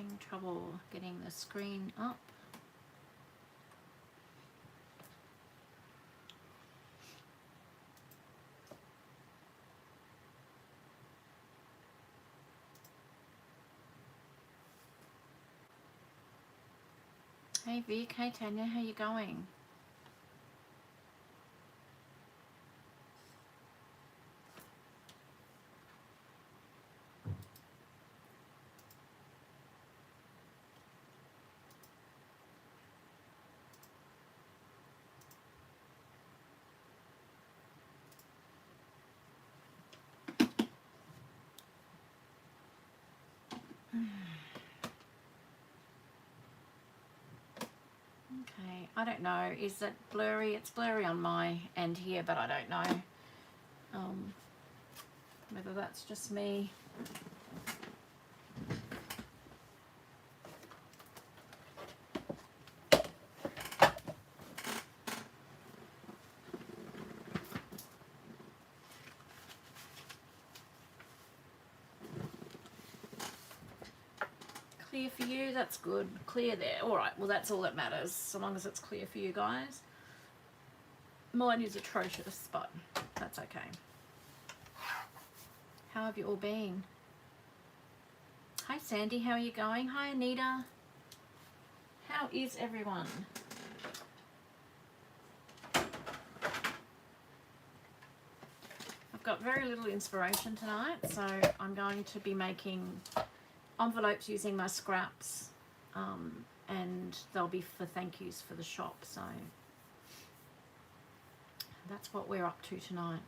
Having trouble getting the screen up. Hey Vic, hey Tanya, how you going? Okay, I don't know. Is it blurry? It's blurry on my end here, but I don't know whether that's just me. Clear for you, that's good. Clear there. All right, well, that's all that matters, so long as it's clear for you guys. Mine is atrocious, but that's okay. How have you all been? Hi Sandy, how are you going? Hi Anita. How is everyone? I've got very little inspiration tonight, so I'm going to be making envelopes using my scraps, and they'll be for thank yous for the shop, so that's what we're up to tonight.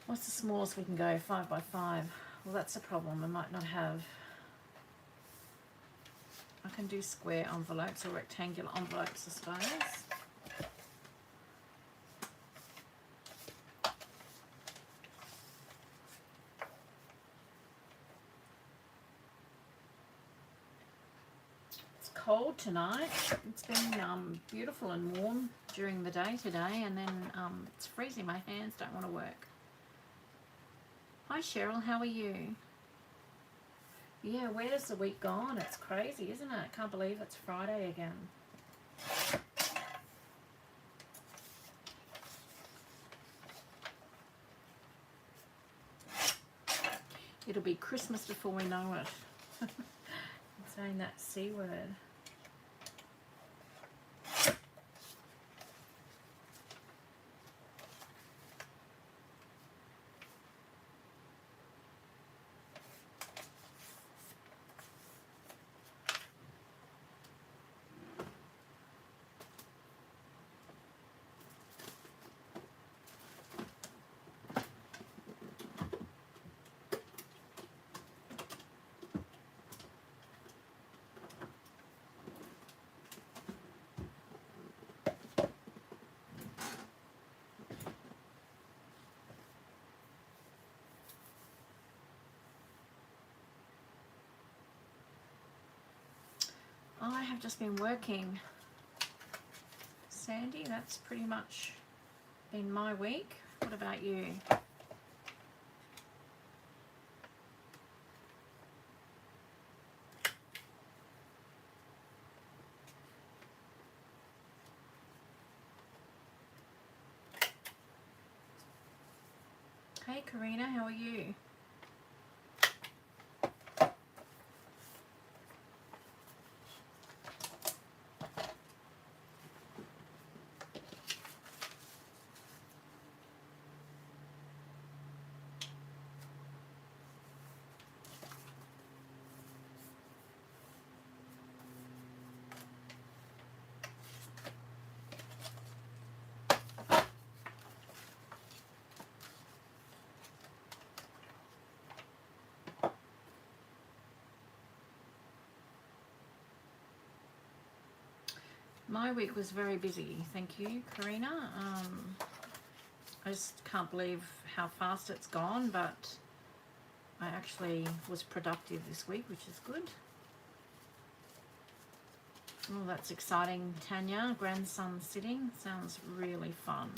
What's the smallest we can go? 5 by 5. Well, that's a problem. I might not have. I can do square envelopes or rectangular envelopes, I suppose. It's cold tonight. It's been beautiful and warm during the day today, and then it's freezing. My hands don't want to work. Hi Cheryl, how are you? Yeah, where's the week gone? It's crazy, isn't it? Can't believe it's Friday again. It'll be Christmas before we know it. I'm saying that C word. I have just been working. Sandy, that's pretty much been my week. What about you? Hey Karina, how are you? My week was very busy, thank you, Karina. I just can't believe how fast it's gone, but I actually was productive this week, which is good. Oh, that's exciting, Tanya. Grandson sitting sounds really fun.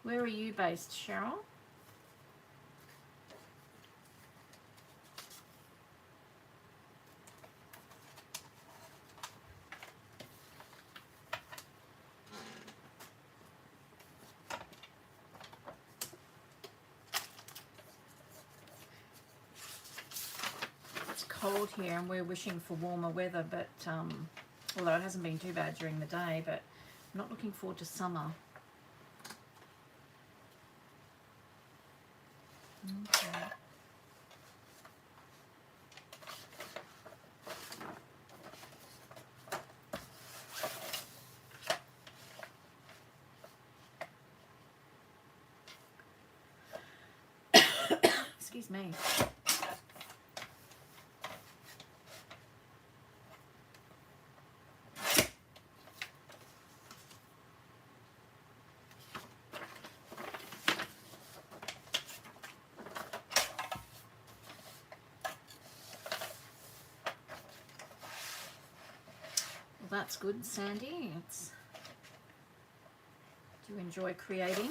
Where are you based, Cheryl? It's cold here and we're wishing for warmer weather, but although it hasn't been too bad during the day, but I'm not looking forward to summer. Okay. Excuse me. Well, that's good, Sandy. Do you enjoy creating?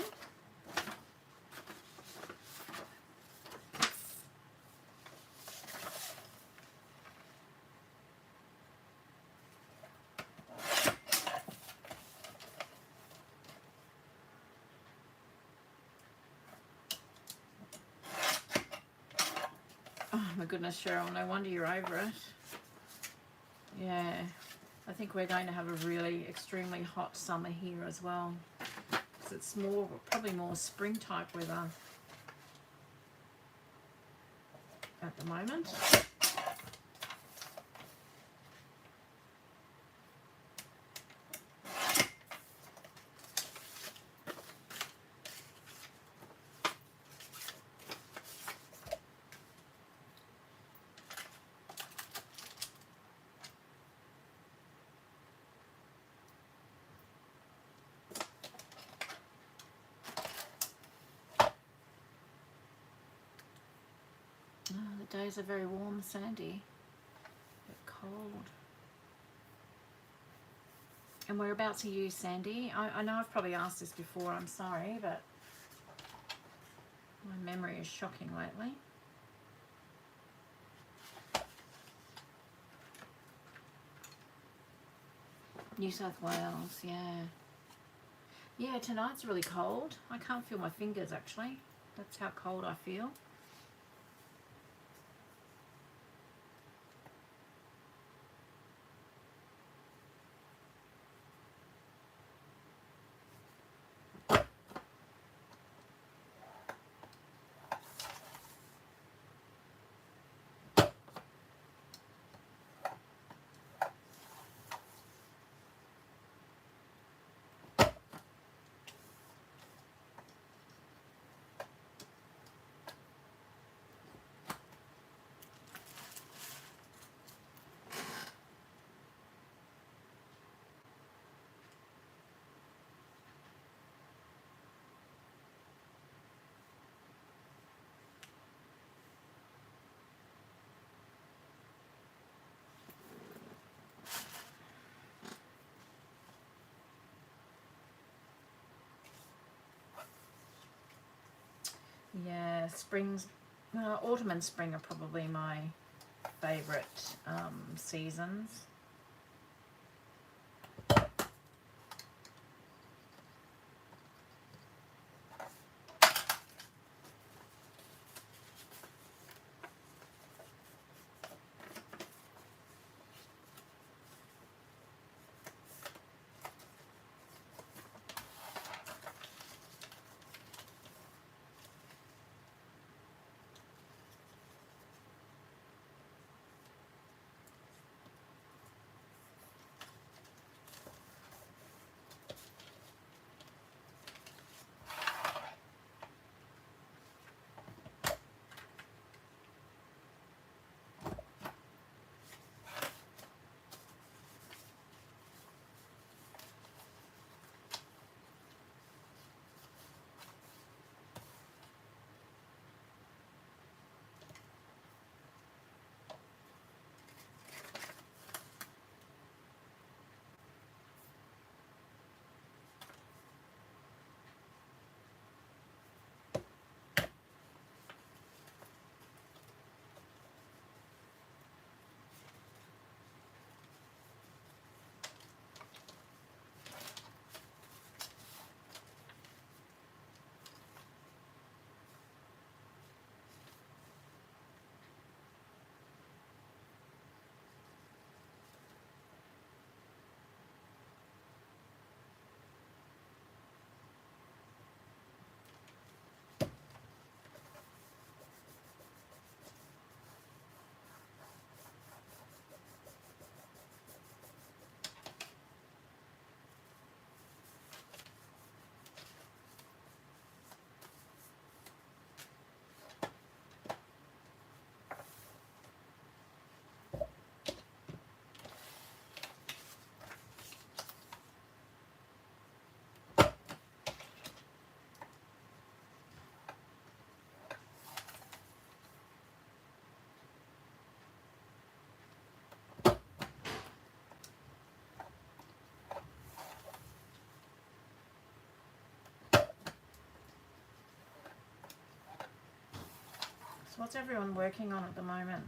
Oh my goodness, Cheryl, no wonder you're over it. Yeah, I think we're going to have a really extremely hot summer here as well. Because it's probably more spring type weather at the moment. The days are very warm, Sandy. A bit cold. And whereabouts are you, Sandy? I know I've probably asked this before, I'm sorry, but my memory is shocking lately. New South Wales, yeah. Yeah, tonight's really cold. I can't feel my fingers, actually. That's how cold I feel. Yeah, autumn and spring are probably my favourite seasons. So what's everyone working on at the moment?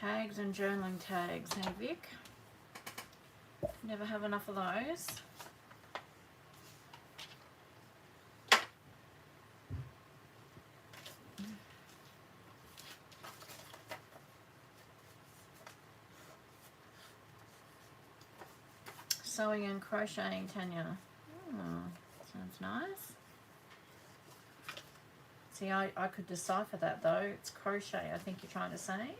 Tags and journaling tags, hey Vic? Never have enough of those. Sewing and crocheting, Tanya. Oh, sounds nice. See, I could decipher that though. It's crochet, I think you're trying to say.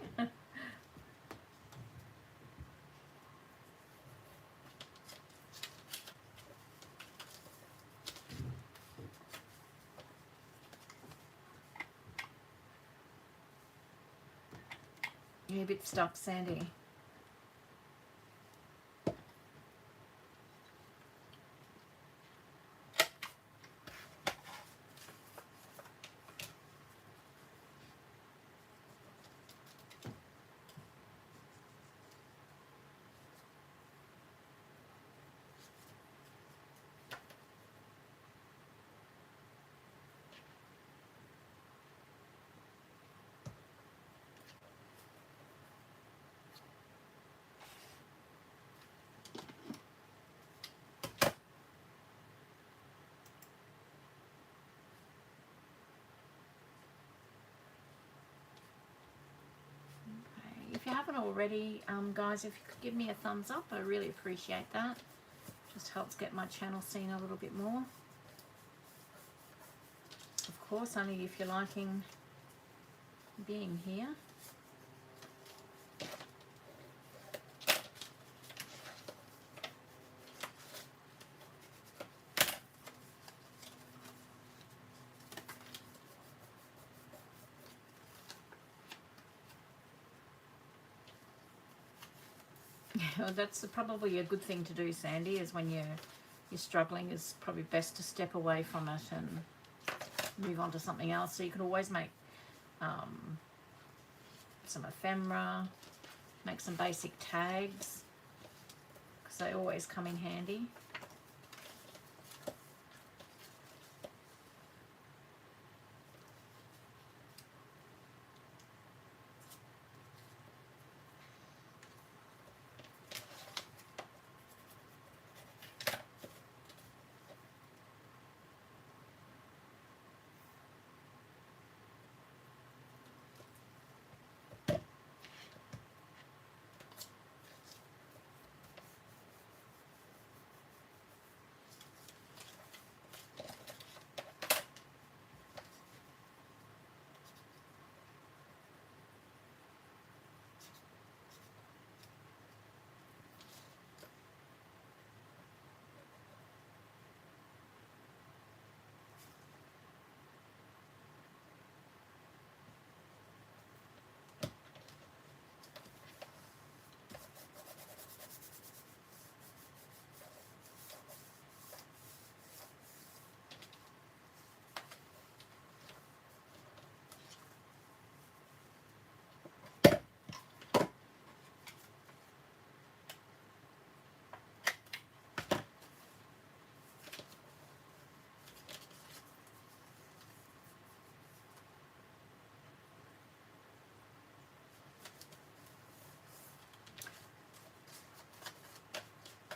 You're a bit stuck, Sandy. If you haven't already, guys, if you could give me a thumbs up, I really appreciate that. Just helps get my channel seen a little bit more. Of course, only if you're liking being here. Well, that's probably a good thing to do, Sandy, is when you're struggling, is probably best to step away from it and move on to something else. So you can always make some ephemera, make some basic tags, because they always come in handy.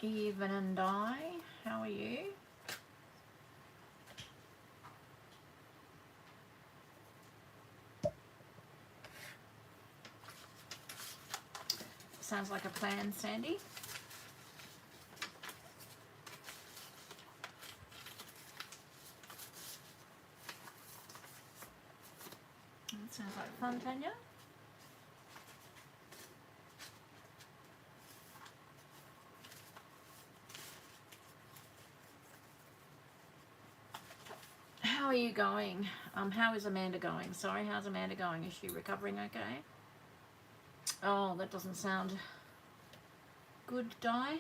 Even and I, how are you? sounds like a plan, Sandy. That sounds like fun, Tanya. How are you going? How is Amanda going? Sorry, how's Amanda going? Is she recovering okay? Oh, that doesn't sound good, Di.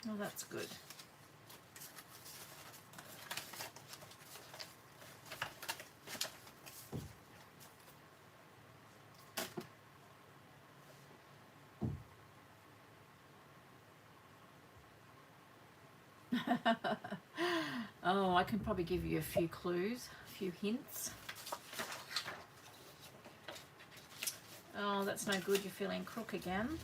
Oh, that's good. Oh, I can probably give you a few clues, a few hints. Oh, that's no good. You're feeling crook again.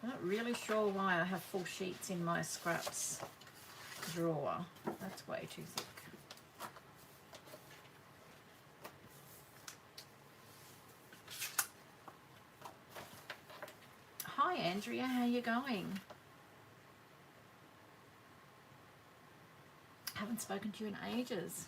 I'm not really sure why I have full sheets in my scraps drawer. That's way too thick. Hi, Andrea. How you going? Haven't spoken to you in ages.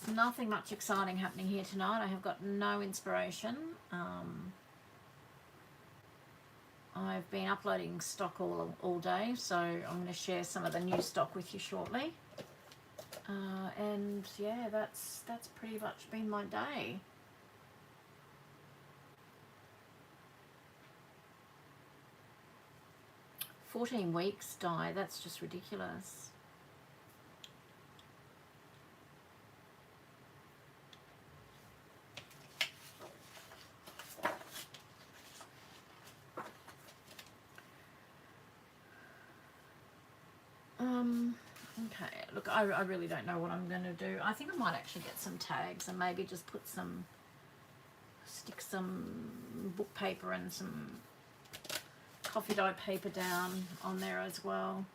There's nothing much exciting happening here tonight. I have got no inspiration. I've been uploading stock all day, so I'm going to share some of the new stock with you shortly. And yeah, that's pretty much been my day. "14 weeks, Di, that's just ridiculous." Okay, look, I really don't know what I'm going to do. I think I might actually get some tags and maybe just stick some book paper and some coffee dye paper down on there as well.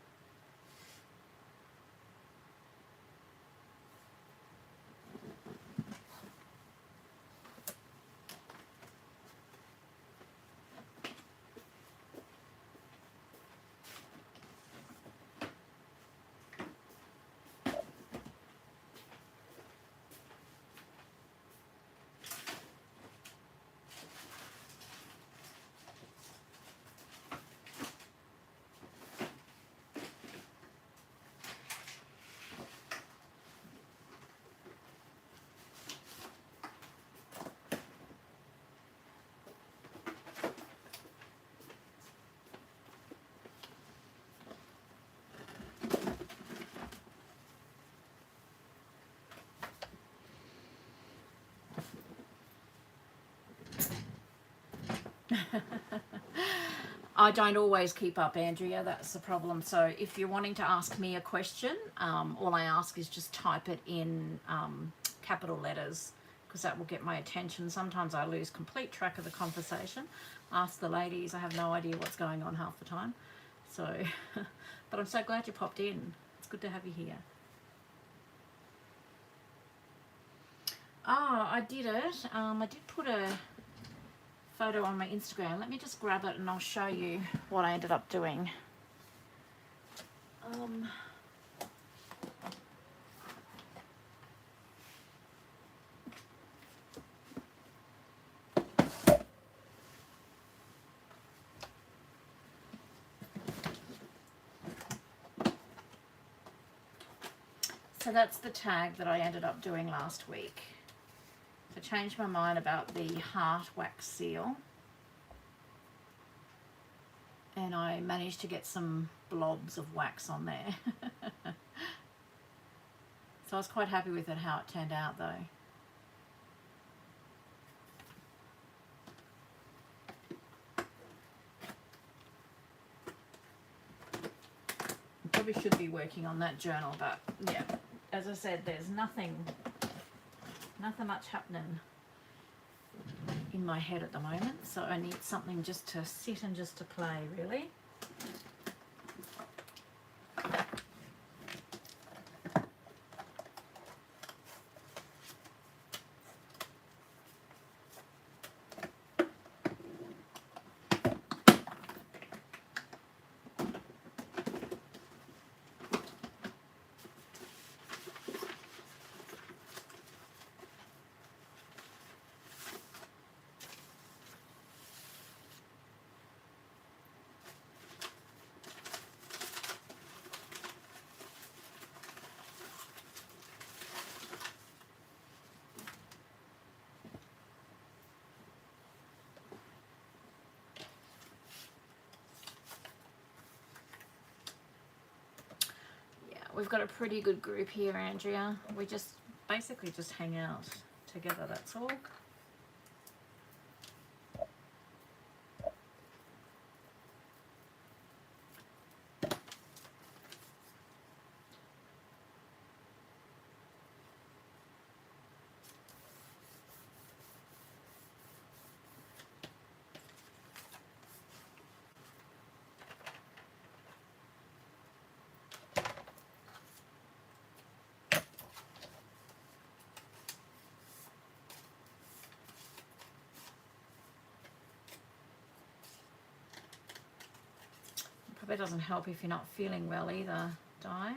I don't always keep up, Andrea, that's the problem. So if you're wanting to ask me a question, all I ask is just type it in capital letters, because that will get my attention. Sometimes I lose complete track of the conversation. Ask the ladies, I have no idea what's going on half the time. So, but I'm so glad you popped in. It's good to have you here. Oh, I did it. I did put a photo on my Instagram. Let me just grab it and I'll show you what I ended up doing. So that's the tag that I ended up doing last week. So changed my mind about the heart wax seal. And I managed to get some blobs of wax on there. So I was quite happy with it, how it turned out though. Probably should be working on that journal, but yeah, as I said, there's nothing much happening in my head at the moment, so I need something just to sit and just to play, really. We've got a pretty good group here, Andrea. We just basically just hang out together, that's all. Probably doesn't help if you're not feeling well either, Di.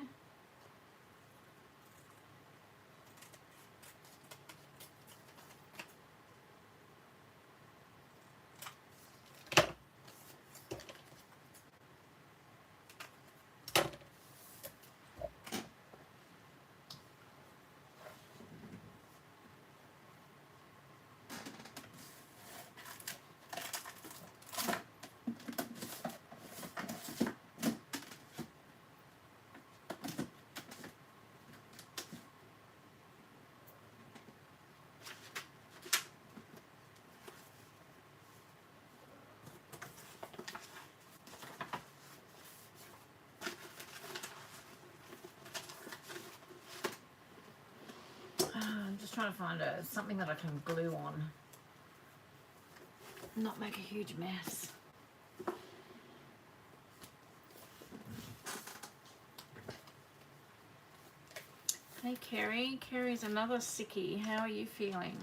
I'm just trying to find something that I can glue on, not make a huge mess. Hey Kerry, Kerry's another sickie. How are you feeling?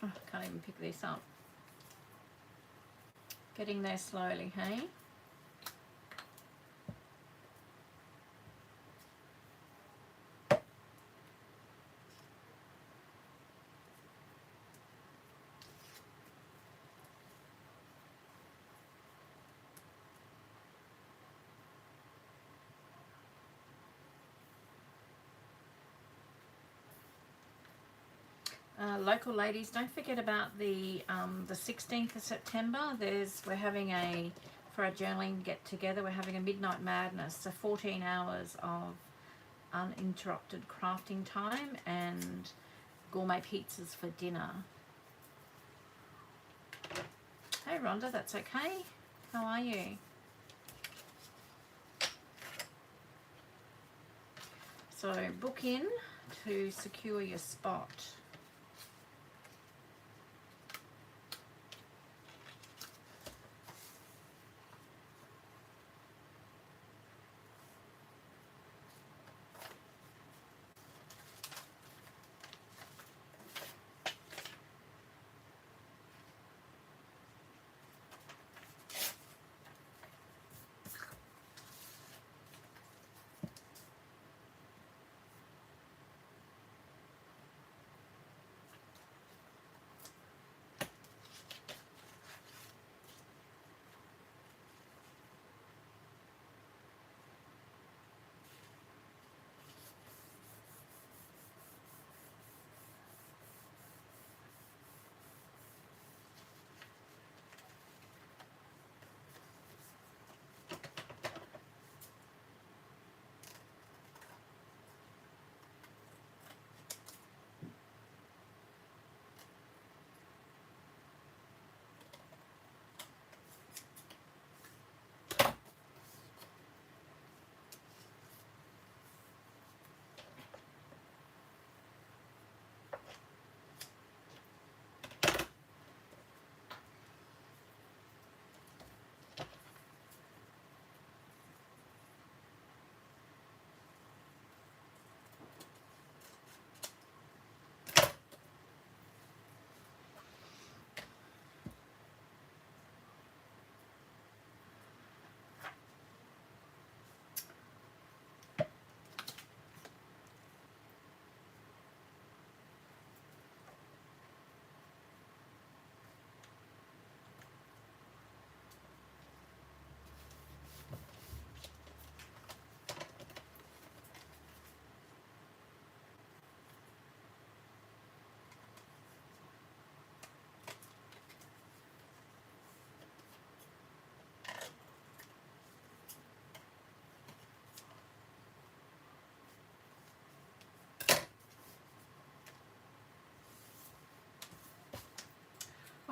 Oh, can't even pick this up. Getting there slowly, hey? Local ladies, don't forget about the 16th of September. We're having for our journaling get together, we're having a Midnight Madness, so 14 hours of uninterrupted crafting time and gourmet pizzas for dinner. Hey Rhonda, that's okay. How are you? So book in to secure your spot.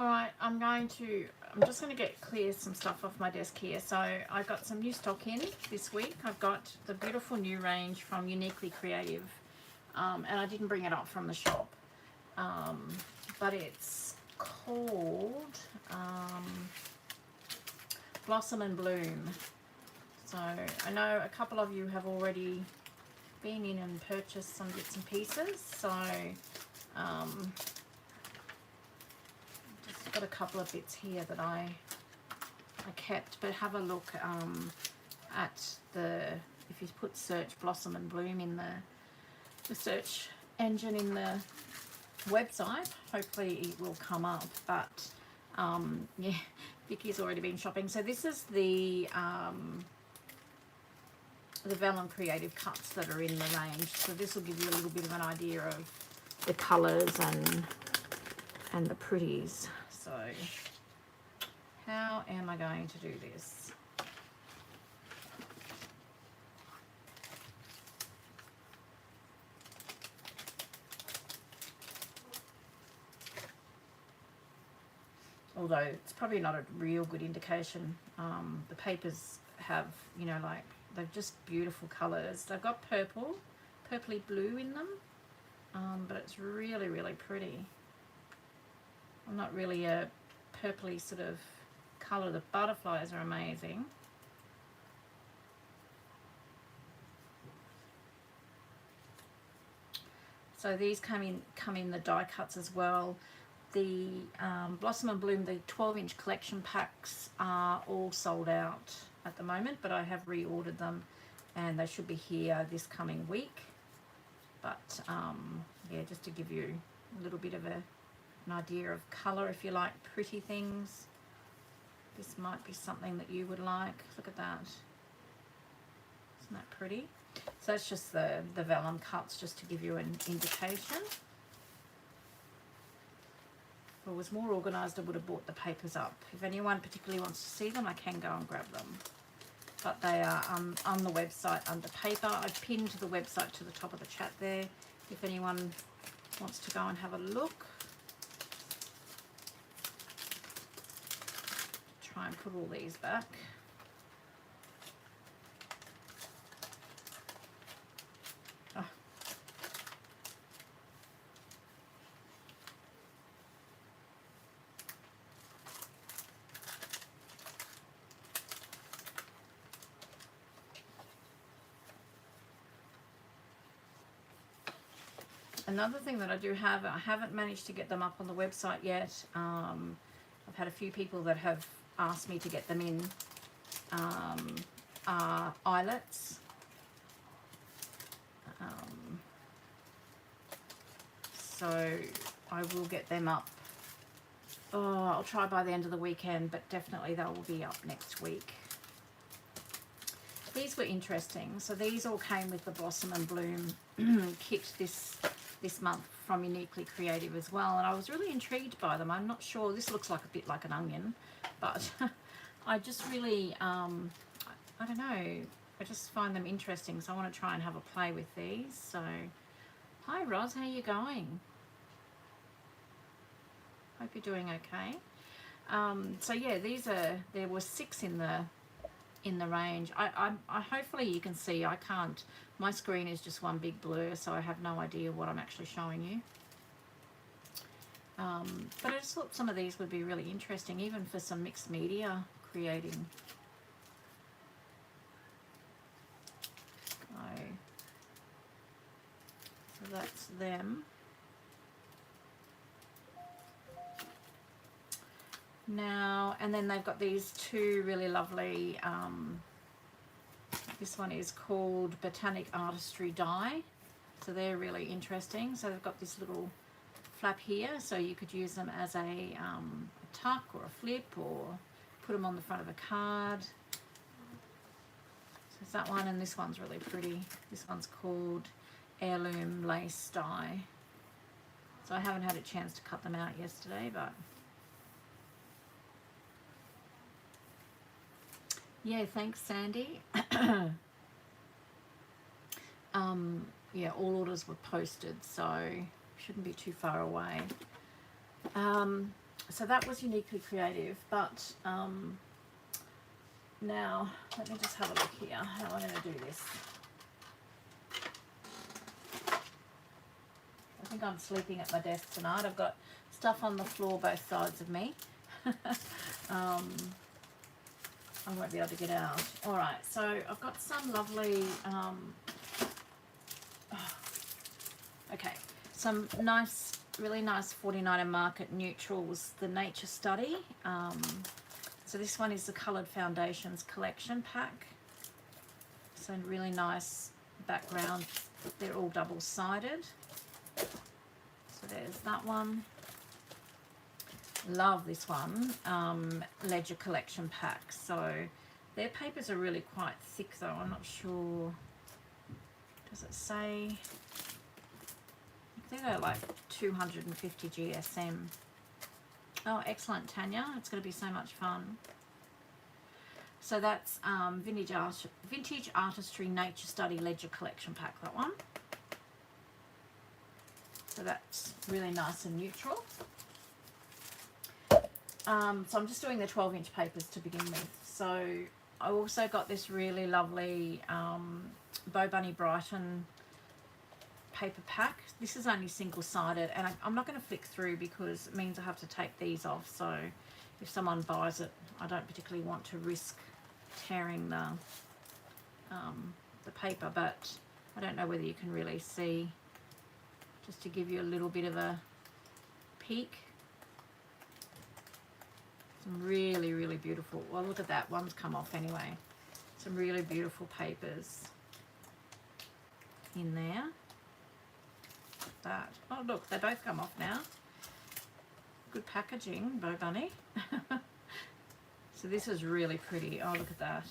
Alright, I'm just going to clear some stuff off my desk here. So I got some new stock in this week. I've got the beautiful new range from Uniquely Creative, and I didn't bring it up from the shop, but it's called Blossom and Bloom. So I know a couple of you have already been in and purchased some bits and pieces, so just got a couple of bits here that I kept, but have a look at if you put search Blossom and Bloom in the search engine in the website, hopefully it will come up. But yeah, Vicky's already been shopping. So this is the Vellum Creative cuts that are in the range. So this will give you a little bit of an idea of the colours and the pretties. So how am I going to do this? Although it's probably not a real good indication. The papers have, you know, like, they're just beautiful colours. They've got purpley blue in them, but it's really, really pretty. I'm not really a purpley sort of colour. The butterflies are amazing. So these come in the die cuts as well. The Blossom and Bloom, the 12-inch collection packs are all sold out at the moment, but I have reordered them and they should be here this coming week. But yeah, just to give you a little bit of an idea of colour, if you like pretty things, this might be something that you would like. Look at that. Isn't that pretty? So that's just the vellum cuts, just to give you an indication. If I was more organised, I would have bought the papers up. If anyone particularly wants to see them, I can go and grab them. But they are on the website under paper. I've pinned the website to the top of the chat there if anyone wants to go and have a look. Try and put all these back. Oh, Another thing that I do have, I haven't managed to get them up on the website yet. I've had a few people that have asked me to get them in, are eyelets. So I will get them up. Oh, I'll try by the end of the weekend, but definitely they will be up next week. These were interesting. So these all came with the Blossom and Bloom kit this month from Uniquely Creative as well, and I was really intrigued by them. I'm not sure, this looks like a bit like an onion, but I just really, I don't know, I just find them interesting, so I want to try and have a play with these. So, hi Roz, how you going? Hope you're doing okay. So yeah, there were 6 in the range. I hopefully you can see, I can't, my screen is just one big blur, so I have no idea what I'm actually showing you. But I just thought some of these would be really interesting, even for some mixed media creating. So that's them. Now, and then they've got these 2 really lovely, this one is called Botanic Artistry Die. So they're really interesting. So they've got this little flap here, so you could use them as a tuck or a flip, or put them on the front of a card. So it's that one, and this one's really pretty. This one's called Heirloom Lace Die. So I haven't had a chance to cut them out yesterday, but yeah, thanks Sandy. Yeah, all orders were posted, so shouldn't be too far away. So that was Uniquely Creative, but now let me just have a look here how I'm going to do this. I think I'm sleeping at my desk tonight. I've got stuff on the floor both sides of me. I won't be able to get out. Alright, so I've got some lovely, okay, some nice, really nice 49er Market Neutrals, the Nature Study. So this one is the Coloured Foundations Collection Pack. So really nice background. They're all double-sided. So there's that one. Love this one, Ledger Collection Pack. So their papers are really quite thick though. I'm not sure, does it say? I think they're like 250 GSM. Oh, excellent, Tanya. It's going to be so much fun. So that's Vintage Artistry Nature Study Ledger Collection Pack, that one. So that's really nice and neutral. So I'm just doing the 12-inch papers to begin with. So I also got this really lovely Bo Bunny Brighton paper pack. This is only single-sided, and I'm not going to flick through because it means I have to take these off. So if someone buys it, I don't particularly want to risk tearing the paper, but I don't know whether you can really see, just to give you a little bit of a peek. Some really, really beautiful, well, look at that, one's come off anyway. Some really beautiful papers in there. That, oh look, they both come off now. Good packaging, Bo Bunny. So this is really pretty. Oh, look at that.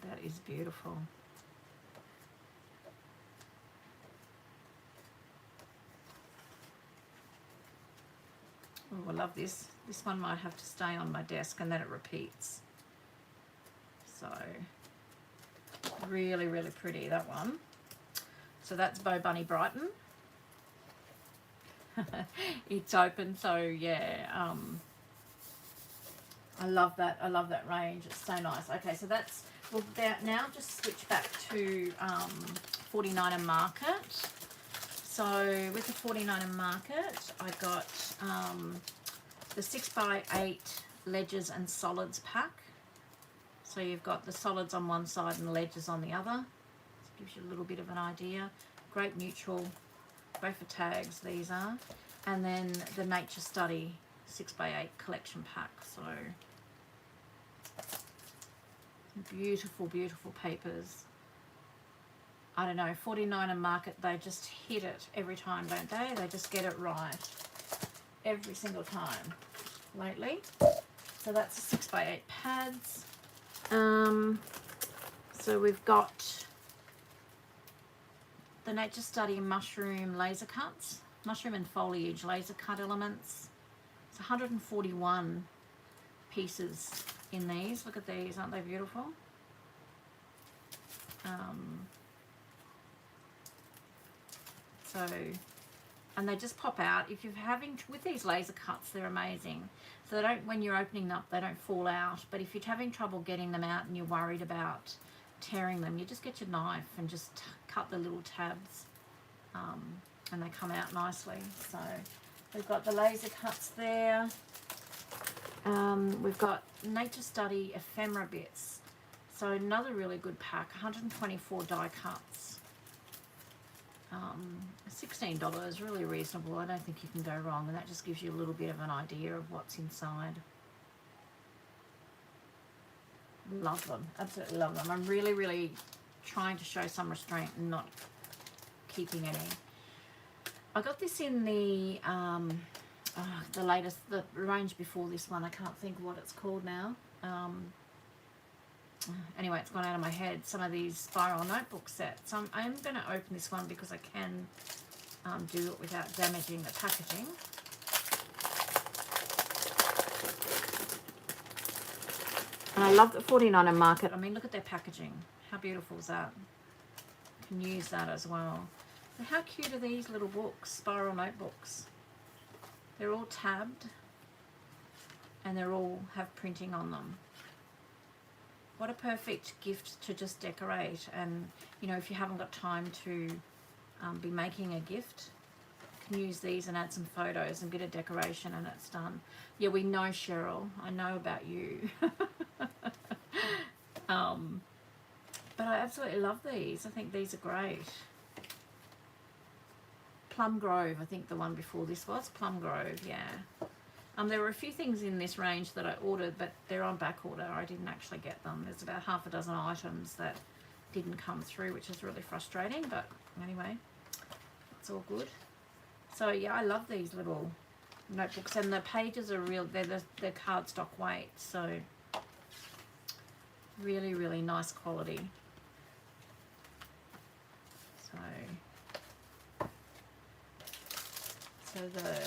That is beautiful. Oh, I love this. This one might have to stay on my desk and then it repeats. So, really, really pretty, that one. So that's Bo Bunny Brighton. It's open, so yeah, I love that. I love that range. It's so nice. Okay, so that's, we'll now just switch back to 49er Market. So with the 49er Market, I got the 6x8 Ledgers and Solids pack. So you've got the solids on one side and the ledges on the other. This gives you a little bit of an idea. Great neutral, great for tags, these are. And then the Nature Study 6x8 collection pack. So beautiful, beautiful papers. I don't know, 49 and Market, they just hit it every time, don't they? They just get it right every single time lately. So that's 6x8 pads. So we've got the Nature Study mushroom laser cuts, mushroom and foliage laser cut elements. It's 141 pieces in these. Look at these, aren't they beautiful? So, and they just pop out. If you're having, with these laser cuts, they're amazing. So they don't, when you're opening them up, they don't fall out. But if you're having trouble getting them out and you're worried about tearing them, you just get your knife and just cut the little tabs, and they come out nicely. So we've got the laser cuts there. We've got Nature Study ephemera bits. So another really good pack, 124 die cuts. $16, really reasonable. I don't think you can go wrong, and that just gives you a little bit of an idea of what's inside. Love them, absolutely love them. I'm really, really trying to show some restraint and not keeping any. I got this in the latest, the range before this one. I can't think what it's called now. Anyway, it's gone out of my head. Some of these spiral notebook sets. I am going to open this one because I can do it without damaging the packaging. And I love the 49 and Market. I mean, look at their packaging. How beautiful is that? You can use that as well. But how cute are these little books, spiral notebooks? They're all tabbed and they're all have printing on them. What a perfect gift to just decorate. And, you know, if you haven't got time to be making a gift, you can use these and add some photos and a bit of decoration and it's done. Yeah, we know, Cheryl. I know about you. But I absolutely love these. I think these are great. Plum Grove, I think the one before this was. Plum Grove, yeah. There were a few things in this range that I ordered, but they're on back order. I didn't actually get them. There's about half a dozen items that didn't come through, which is really frustrating, but anyway, it's all good. So yeah, I love these little notebooks, and the pages are real, they're cardstock weight, so really, really nice quality. So the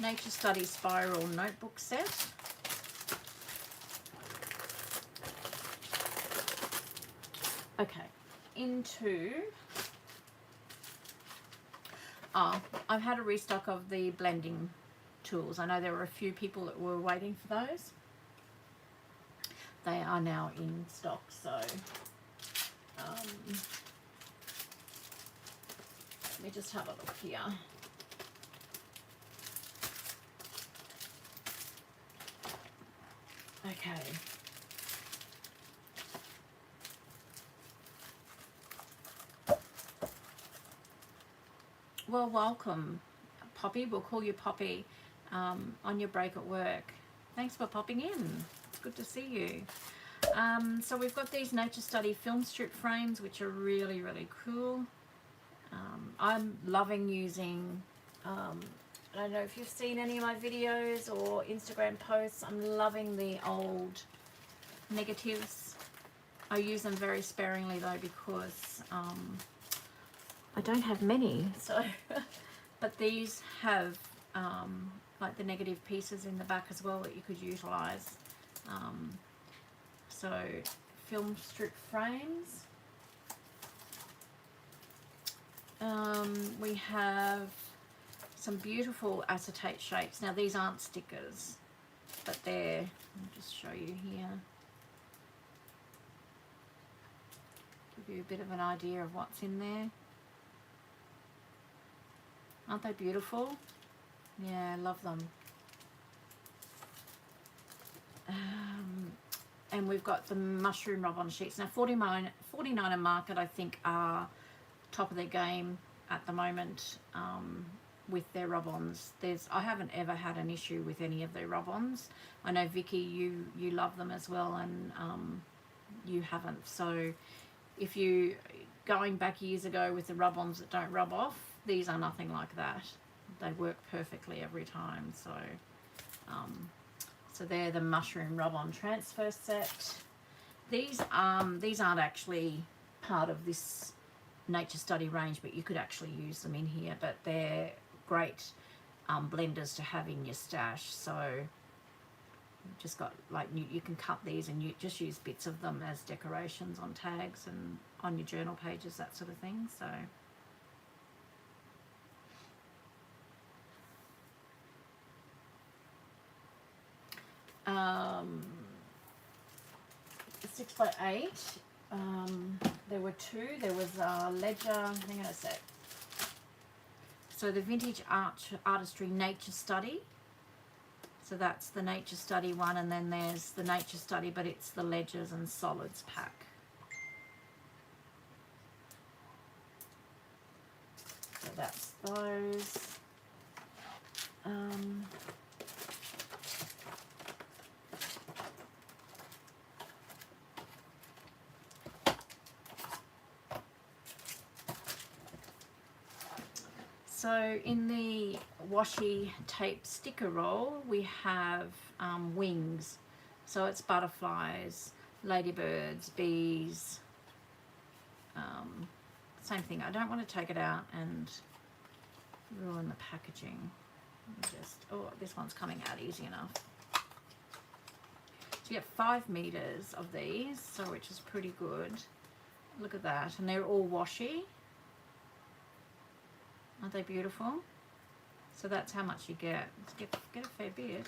Nature Study Spiral Notebook Set. Okay, into... I've had a restock of the blending tools. I know there were a few people that were waiting for those. They are now in stock, so... let me just have a look here. Okay. Well, welcome, Poppy. We'll call you Poppy on your break at work. Thanks for popping in. It's good to see you. So we've got these Nature Study film strip frames, which are really, really cool. I'm loving using, I don't know if you've seen any of my videos or Instagram posts, I'm loving the old negatives. I use them very sparingly though because I don't have many, so but these have like the negative pieces in the back as well that you could utilize. So film strip frames. We have some beautiful acetate shapes. Now these aren't stickers, but they're, I'll just show you here. Give you a bit of an idea of what's in there. Aren't they beautiful? Yeah, I love them. and we've got the mushroom rub-on sheets. Now 49 and Market, I think, are top of their game at the moment with their rub-ons. I haven't ever had an issue with any of their rub-ons. I know Vicky, you love them as well, and you haven't. So if you going back years ago with the rub-ons that don't rub off, these are nothing like that. They work perfectly every time. So so they're the mushroom rub-on transfer set. These aren't actually part of this Nature Study range, but you could actually use them in here. But they're great blenders to have in your stash. So you've just got, like, you can cut these and you just use bits of them as decorations on tags and on your journal pages, that sort of thing. So the 6x8, there were two. There was a Ledger, hang on a sec. So the Vintage Artistry Nature Study. So that's the Nature Study one, and then there's the Nature Study, but it's the Ledgers and Solids pack. So that's those. So in the washi tape sticker roll, we have wings. So it's butterflies, ladybirds, bees. Same thing. I don't want to take it out and ruin the packaging. Oh, this one's coming out easy enough. So you get 5 meters of these, so which is pretty good. Look at that, and they're all washi. Aren't they beautiful? So that's how much you get. Get a fair bit.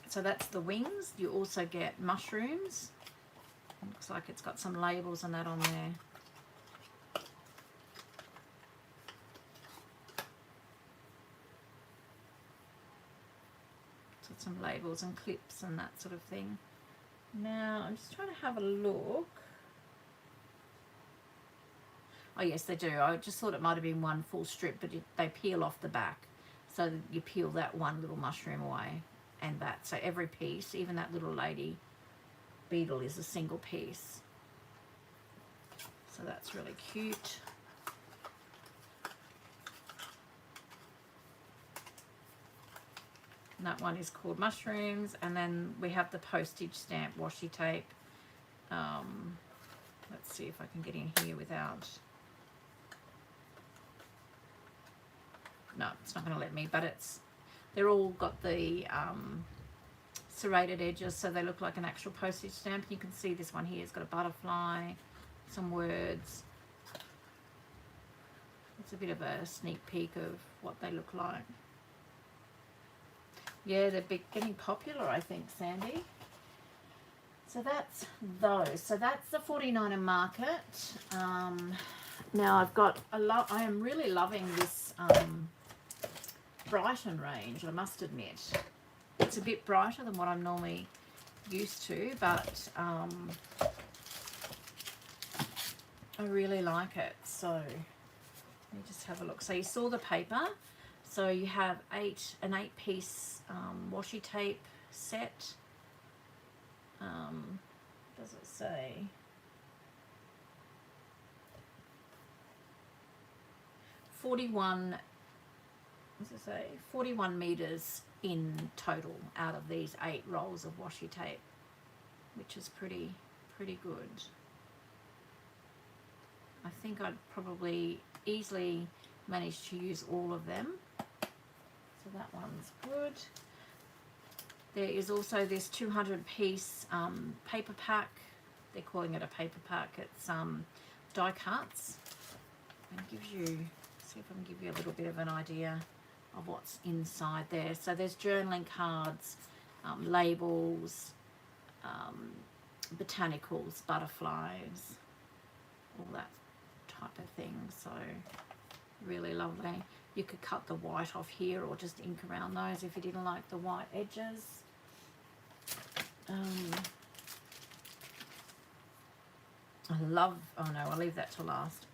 So that's the wings. You also get mushrooms. It looks like it's got some labels and that on there. So some labels and clips and that sort of thing. Now I'm just trying to have a look. Oh yes, they do. I just thought it might have been one full strip, but they peel off the back. So you peel that one little mushroom away and that. So every piece, even that little lady beetle, is a single piece. So that's really cute. And that one is called Mushrooms. And then we have the postage stamp washi tape. Let's see if I can get in here without... No, it's not going to let me, but they're all got the serrated edges, so they look like an actual postage stamp. You can see this one here has got a butterfly, some words. It's a bit of a sneak peek of what they look like. Yeah, they're getting popular, I think, Sandy. So that's those. So that's the 49er Market. Now I've got a lot. I am really loving this Brighton range, I must admit. It's a bit brighter than what I'm normally used to, but I really like it. So let me just have a look. So you saw the paper. So you have an 8-piece washi tape set. What does it say? 41 meters in total out of these 8 rolls of washi tape, which is pretty good. I think I'd probably easily manage to use all of them. So that one's good. There is also this 200-piece paper pack. They're calling it a paper pack. It's die cuts. And it gives you, see if I can give you a little bit of an idea of what's inside there. So there's journaling cards, labels, botanicals, butterflies, all that type of thing. So really lovely. You could cut the white off here or just ink around those if you didn't like the white edges. I love, oh no, I'll leave that to last.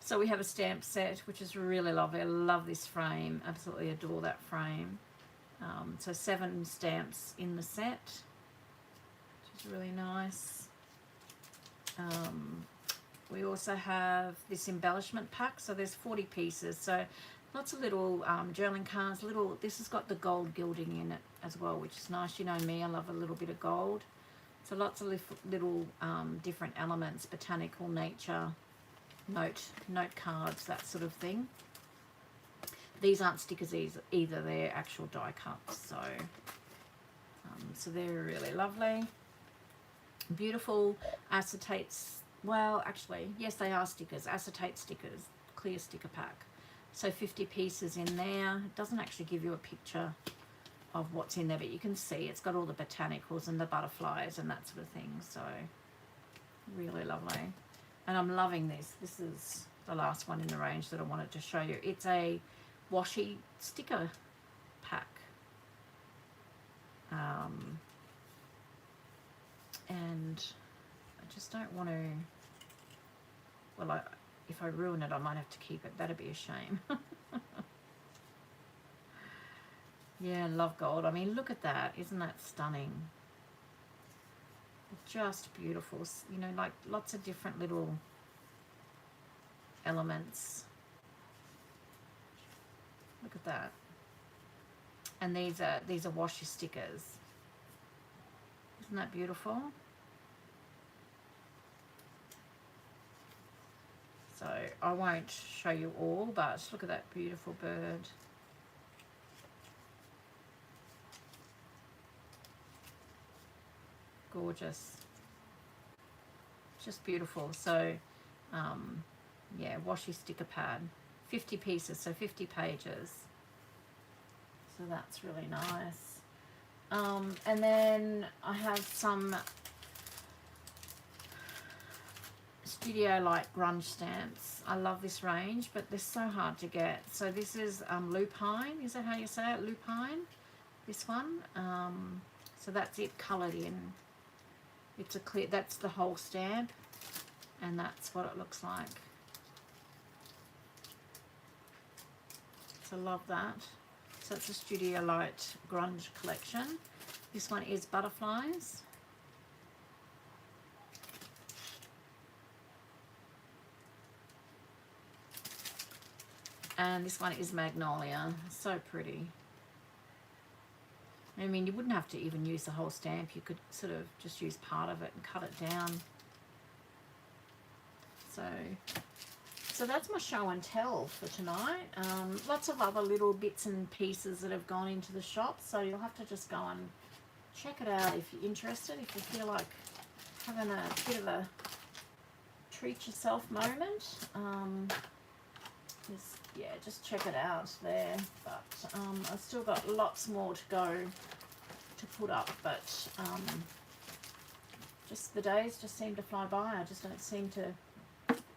So we have a stamp set, which is really lovely. I love this frame, absolutely adore that frame. So 7 stamps in the set, which is really nice. We also have this embellishment pack, so there's 40 pieces, so lots of little journaling cards. This has got the gold gilding in it as well, which is nice. You know me, I love a little bit of gold. So lots of little different elements, botanical, nature, note cards, that sort of thing. These aren't stickers either, they're actual die cuts, so so they're really lovely. Beautiful acetates. Well, actually, yes, they are stickers, acetate stickers, clear sticker pack. So 50 pieces in there. It doesn't actually give you a picture of what's in there, but you can see it's got all the botanicals and the butterflies and that sort of thing. So really lovely. And I'm loving this. This is the last one in the range that I wanted to show you. It's a washi sticker pack. And I just don't want to, well, if I ruin it, I might have to keep it. That'd be a shame. Yeah, love gold. I mean, look at that. Isn't that stunning? Just beautiful. You know, like lots of different little elements. Look at that. And these are washi stickers. Isn't that beautiful? So I won't show you all, but look at that beautiful bird. Gorgeous. Just beautiful. So yeah, washi sticker pad. 50 pieces, so 50 pages. So that's really nice. And then I have some Studio Light grunge stamps. I love this range, but they're so hard to get. So this is lupine. Is that how you say it? Lupine. This one. So that's it coloured in. It's a clear. That's the whole stamp, and that's what it looks like. So love that. So it's a Studio Light grunge collection. This one is butterflies. And this one is magnolia. So pretty. I mean, you wouldn't have to even use the whole stamp. You could sort of just use part of it and cut it down. So that's my show and tell for tonight. Lots of other little bits and pieces that have gone into the shop. So you'll have to just go and check it out if you're interested. If you feel like having a bit of a treat yourself moment. Yeah, just check it out there. But I've still got lots more to go to put up, but just the days just seem to fly by. I just don't seem to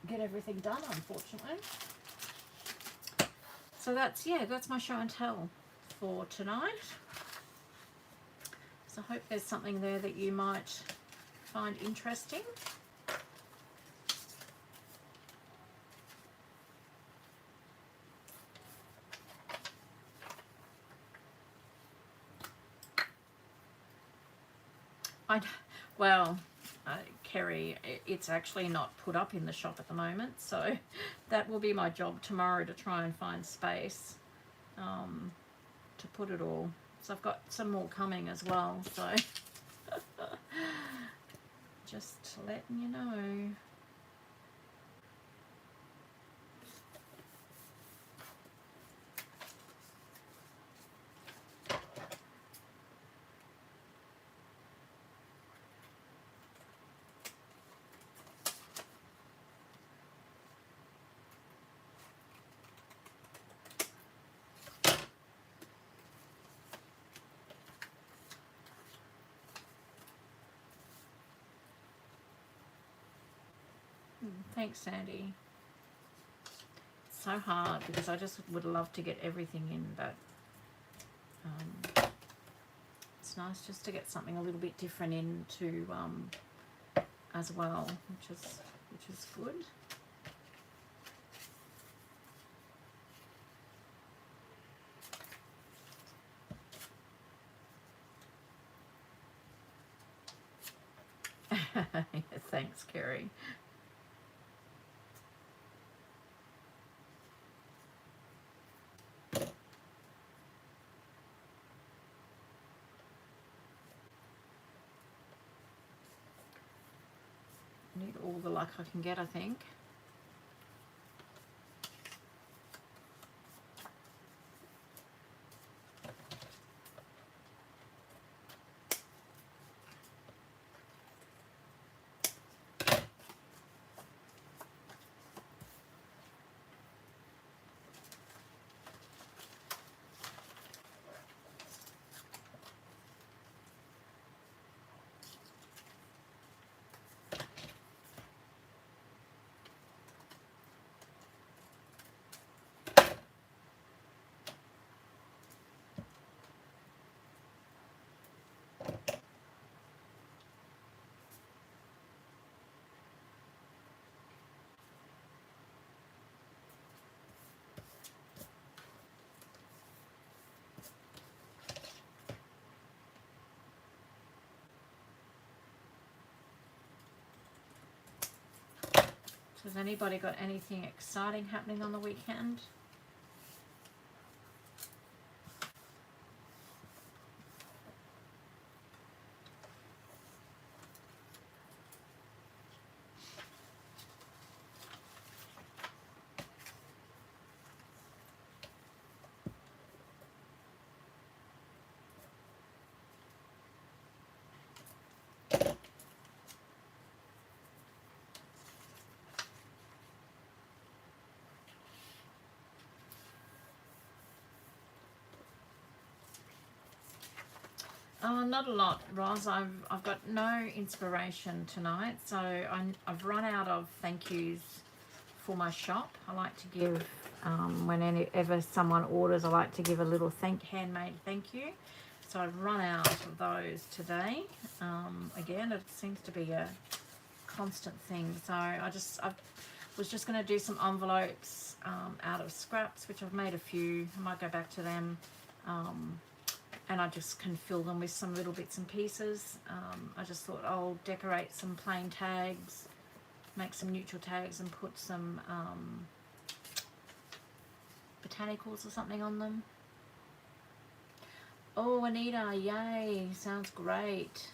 get everything done, unfortunately. So that's my show and tell for tonight. So I hope there's something there that you might find interesting. Kerry, it's actually not put up in the shop at the moment, so that will be my job tomorrow, to try and find space to put it all. So I've got some more coming as well, so just letting you know. Thanks, Sandy. so hard because I just would love to get everything in, but it's nice just to get something a little bit different into as well, which is good. Thanks, Kerry. Need all the luck I can get, I think. Has anybody got anything exciting happening on the weekend? Not a lot, Roz. I've got no inspiration tonight, so I've run out of thank yous for my shop. I like to give, whenever someone orders, I like to give a little handmade thank you. So I've run out of those today. Again, it seems to be a constant thing. So I was just going to do some envelopes out of scraps, which I've made a few. I might go back to them. And I just can fill them with some little bits and pieces. I just thought I'll decorate some plain tags, make some neutral tags and put some botanicals or something on them. Oh, Anita, yay, sounds great.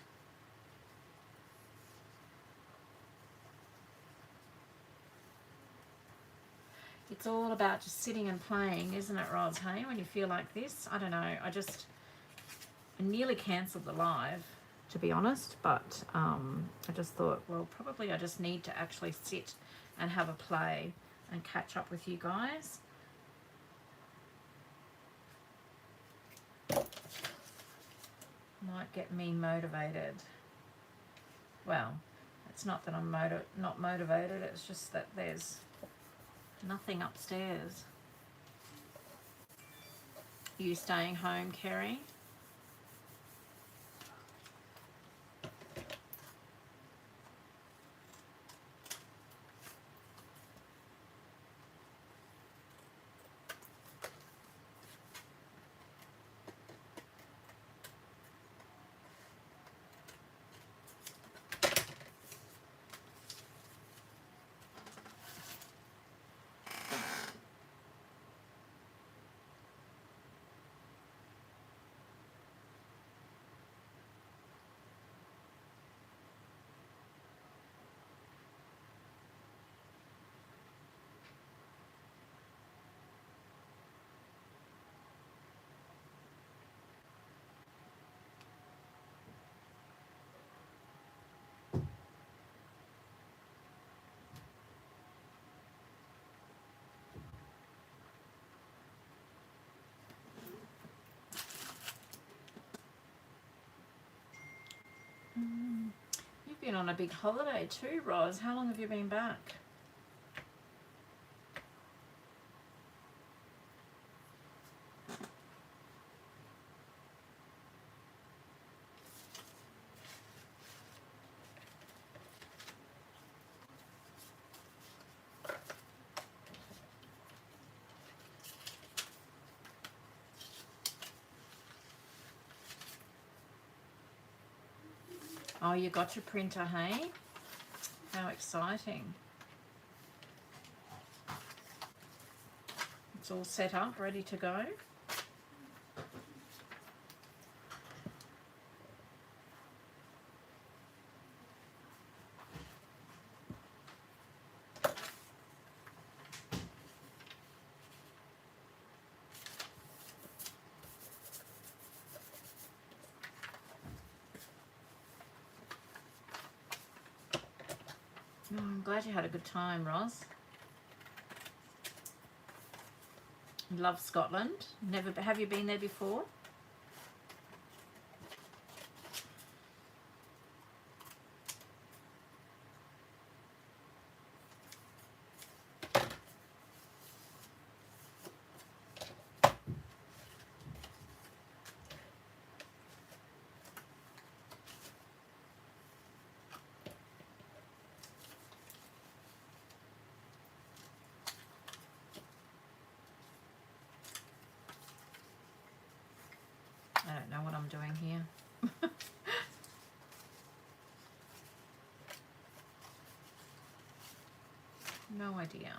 It's all about just sitting and playing, isn't it, Roz? Hey, when you feel like this? I don't know, I nearly cancelled the live, to be honest, but I just thought, well, probably I just need to actually sit and have a play and catch up with you guys. Might get me motivated. Well, it's not that I'm not motivated, it's just that there's nothing upstairs. You staying home, Kerry? You've been on a big holiday too, Roz. How long have you been back? Oh, you got your printer, hey? How exciting. It's all set up, ready to go. Oh, I'm glad you had a good time, Roz. Love Scotland. Never have you been there before? I don't know what I'm doing here. No idea.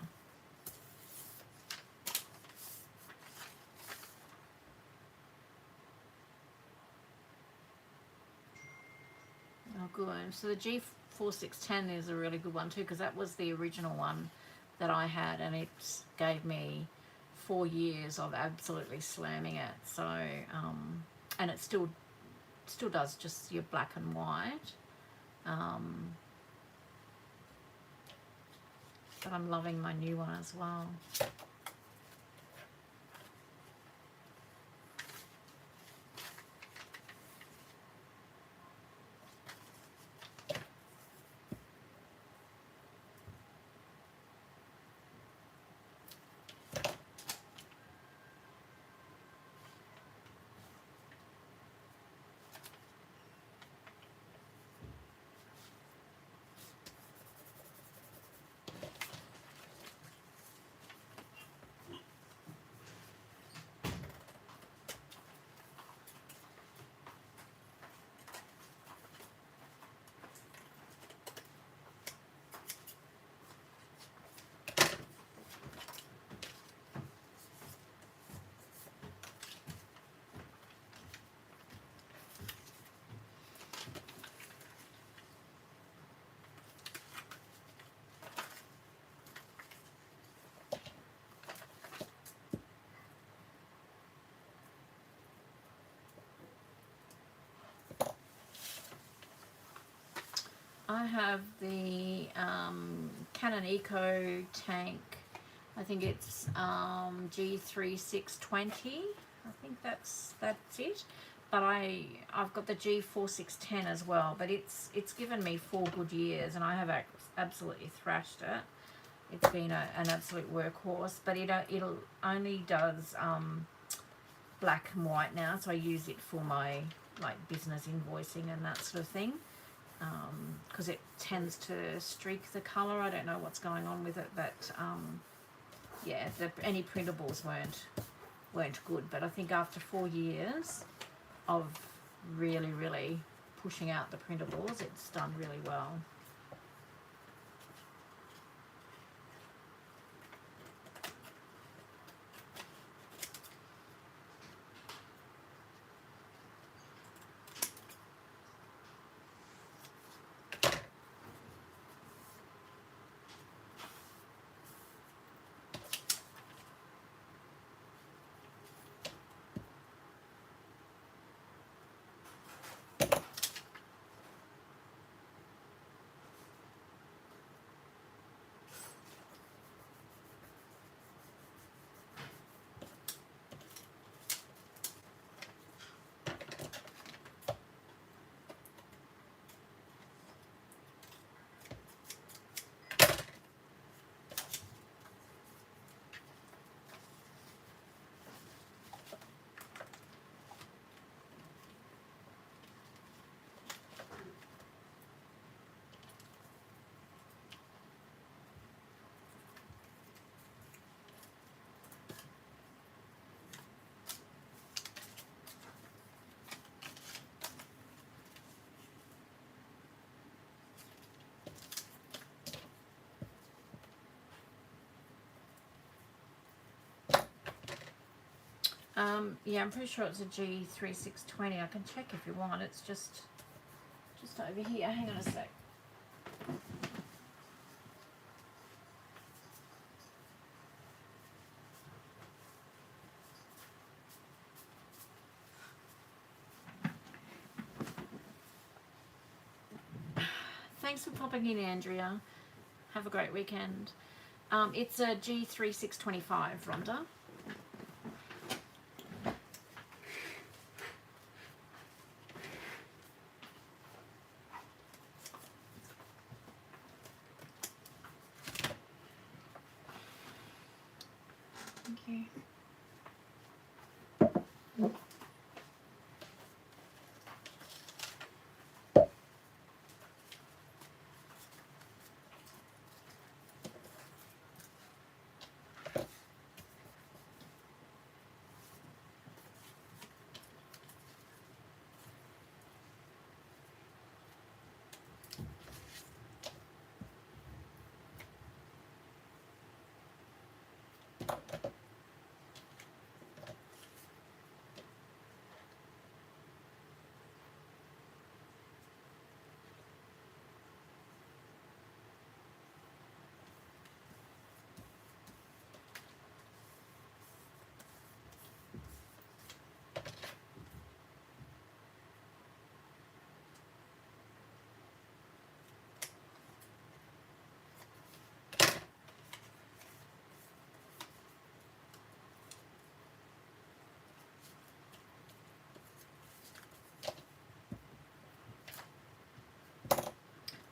Oh, good. So the G4610 is a really good one too, because that was the original one that I had, and it gave me 4 years of absolutely slamming it. So, and it still does just your black and white. But I'm loving my new one as well. I have the Canon Eco tank. I think it's G3620. I think that's it. But I've got the G4610 as well. But it's given me 4 good years, and I have absolutely thrashed it. It's been an absolute workhorse. But it only does black and white now, so I use it for my business invoicing and that sort of thing. Because it tends to streak the colour. I don't know what's going on with it, but yeah, any printables weren't good. But I think after 4 years of really pushing out the printables, it's done really well. Yeah, I'm pretty sure it's a G3620. I can check if you want. It's just over here. Hang on a sec. Thanks for popping in, Andrea. Have a great weekend. It's a G3625, Rhonda. Thank you.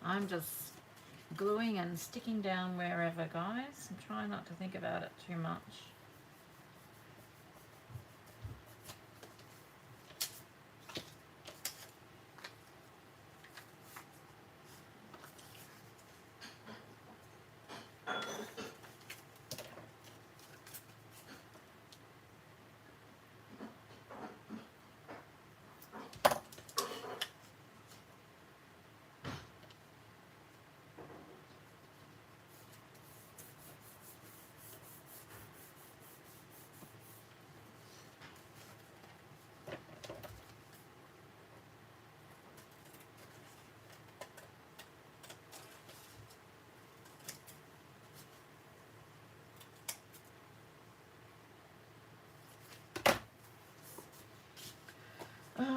I'm just gluing and sticking down wherever, guys. I'm trying not to think about it too much.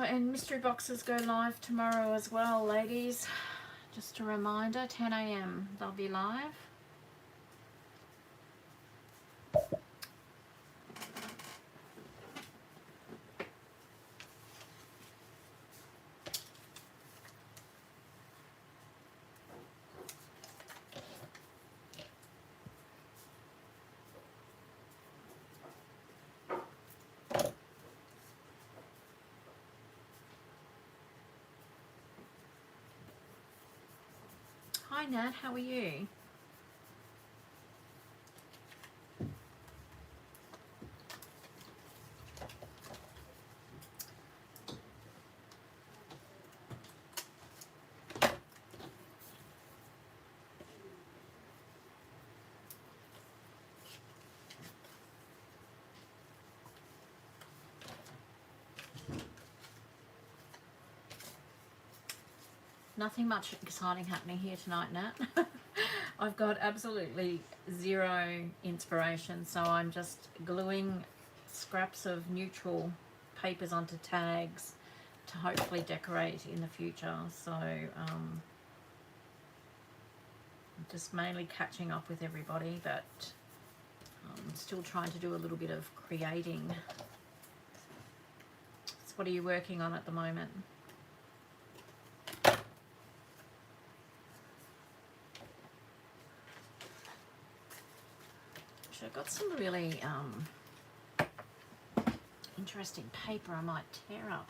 And mystery boxes go live tomorrow as well, ladies. Just a reminder, 10 a.m. they'll be live. Hi Nat, how are you? Nothing much exciting happening here tonight, Nat. I've got absolutely zero inspiration, so I'm just gluing scraps of neutral papers onto tags to hopefully decorate in the future. So I'm just mainly catching up with everybody, but I'm still trying to do a little bit of creating. So what are you working on at the moment? I've got some really interesting paper I might tear up.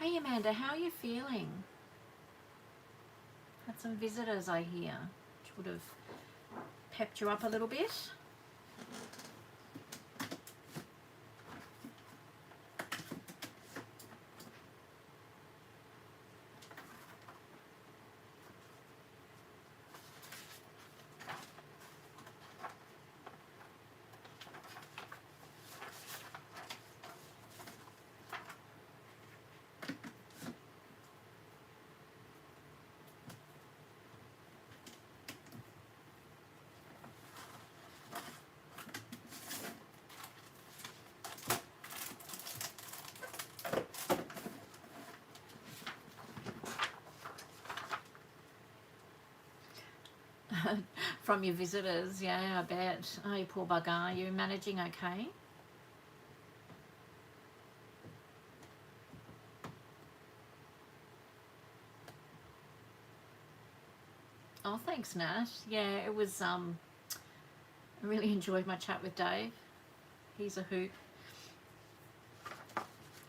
Hey Amanda, how are you feeling? Had some visitors, I hear, which would have pepped you up a little bit. from your visitors. Yeah, I bet. Oh, you poor bugger. Are you managing okay? Oh, thanks, Nat. Yeah, it was, I really enjoyed my chat with Dave. He's a hoot.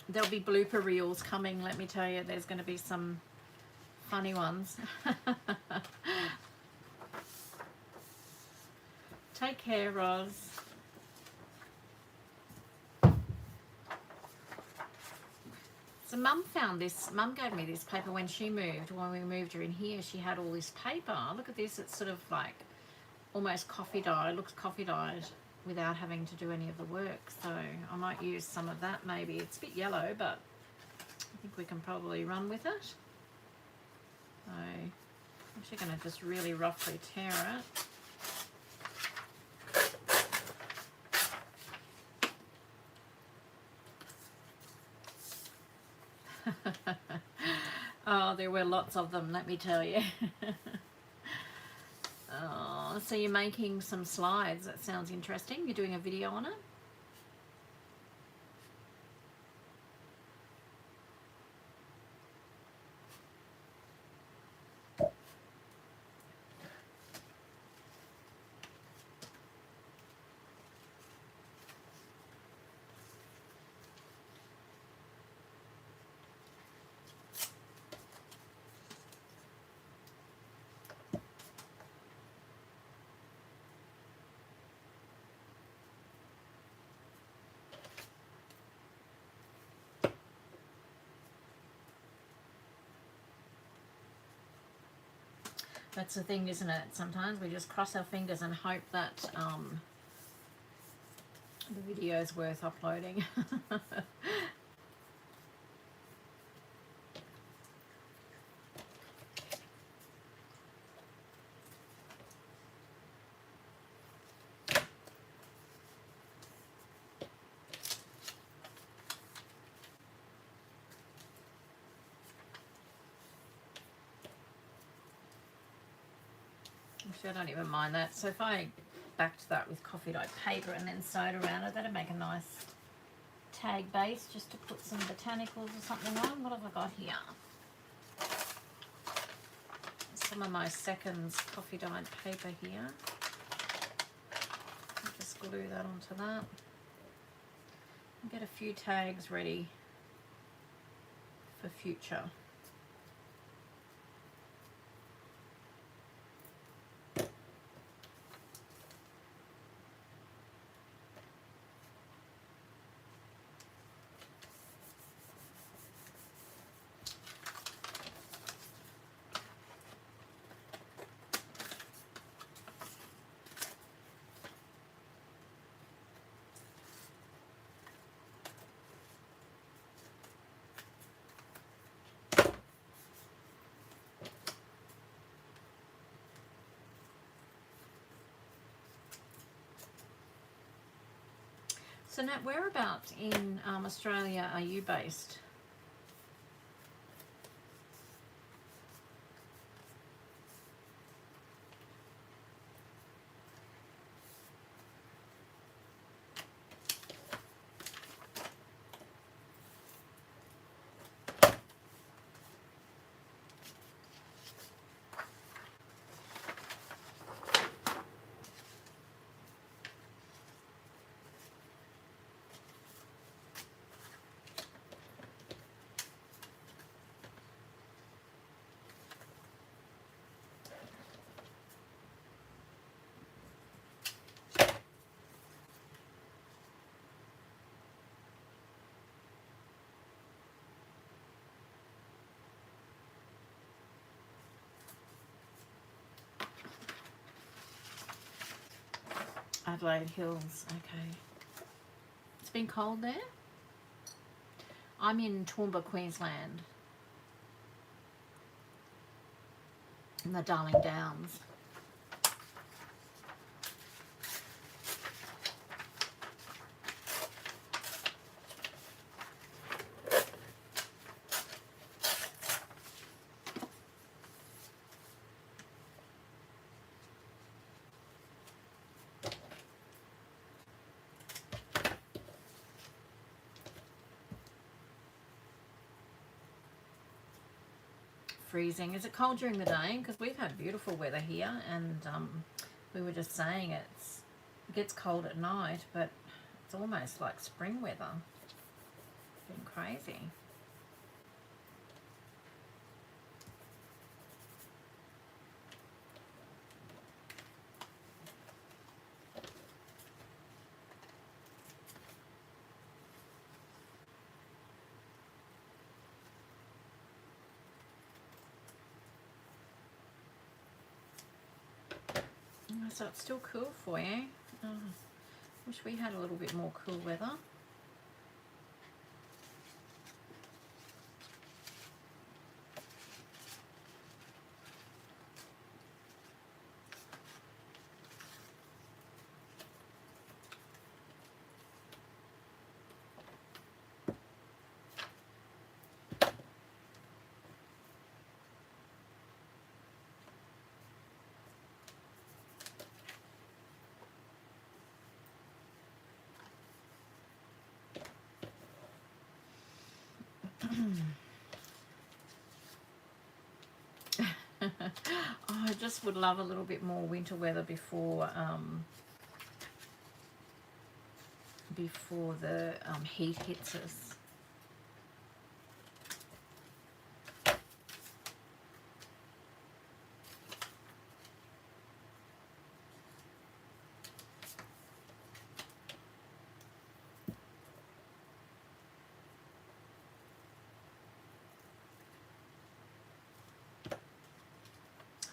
There'll be blooper reels coming, let me tell you. There's going to be some funny ones. Take care, Roz. So Mum found this, Mum gave me this paper when she moved. When we moved her in here, she had all this paper. Look at this, it's sort of like almost coffee dyed, looks coffee dyed without having to do any of the work. So I might use some of that maybe. It's a bit yellow, but I think we can probably run with it. So I'm actually going to just really roughly tear it. Oh, there were lots of them, let me tell you. Oh, so you're making some slides. That sounds interesting. You're doing a video on it? That's the thing, isn't it? Sometimes we just cross our fingers and hope that the video is worth uploading. Actually, I don't even mind that. So if I backed that with coffee dyed paper and then sewed around it, that'd make a nice tag base just to put some botanicals or something on. What have I got here? Some of my seconds coffee dyed paper here. I'll just glue that onto that. And get a few tags ready for future. So Nat, whereabouts in Australia are you based? Adelaide Hills, okay. It's been cold there? I'm in Toowoomba, Queensland, in the Darling Downs. freezing. Is it cold during the day? Because we've had beautiful weather here, and we were just saying it gets cold at night, but it's almost like spring weather. Been crazy. So it's still cool for you. Oh, wish we had a little bit more cool weather. Oh, I just would love a little bit more winter weather before the heat hits us.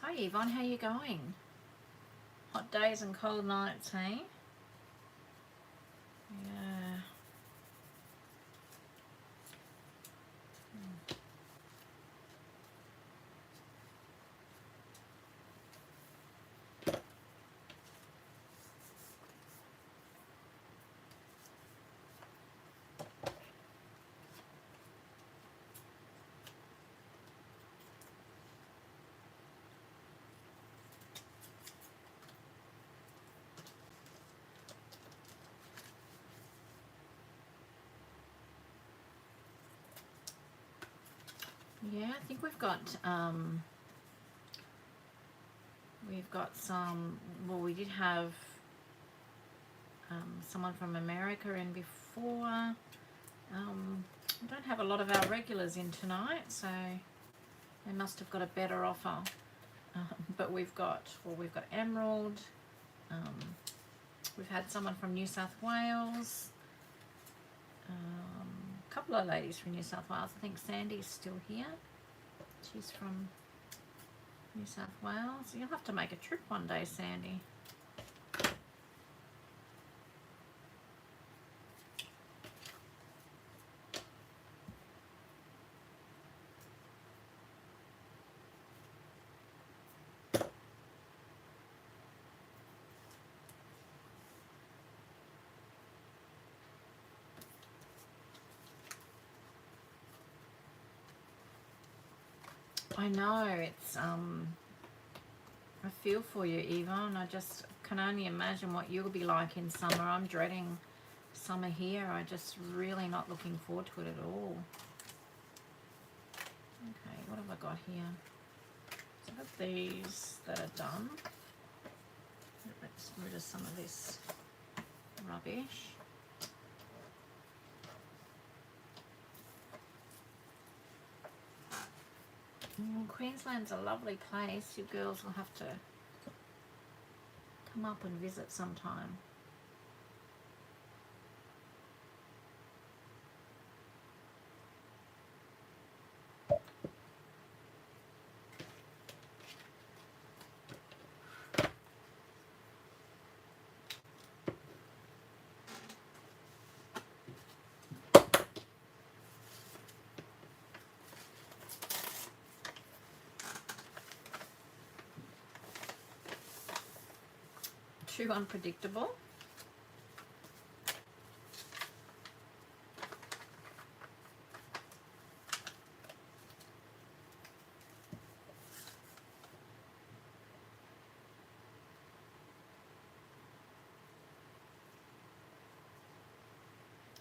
Hi Yvonne, how you going? Hot days and cold nights, hey? Yeah. Yeah, I think we've got some, well, we did have someone from America in before. We don't have a lot of our regulars in tonight, so they must have got a better offer. But we've got Emerald. We've had someone from New South Wales. A couple of ladies from New South Wales. I think Sandy's still here. She's from New South Wales. You'll have to make a trip one day, Sandy. I know, it's I feel for you, Yvonne. I just can only imagine what you'll be like in summer. I'm dreading summer here. I just really not looking forward to it at all. Okay, what have I got here? So I've got these that are done. Let's get rid of some of this rubbish. Queensland's a lovely place. You girls will have to come up and visit sometime. Too unpredictable.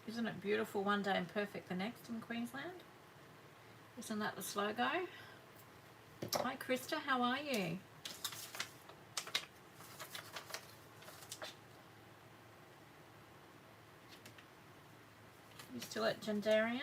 Isn't it beautiful one day and perfect the next in Queensland? Isn't that the slogan? Hi Krista, how are you? You still at Gendarian?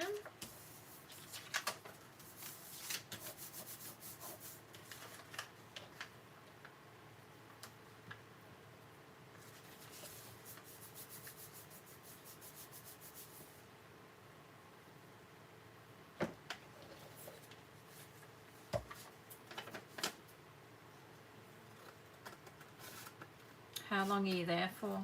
How long are you there for?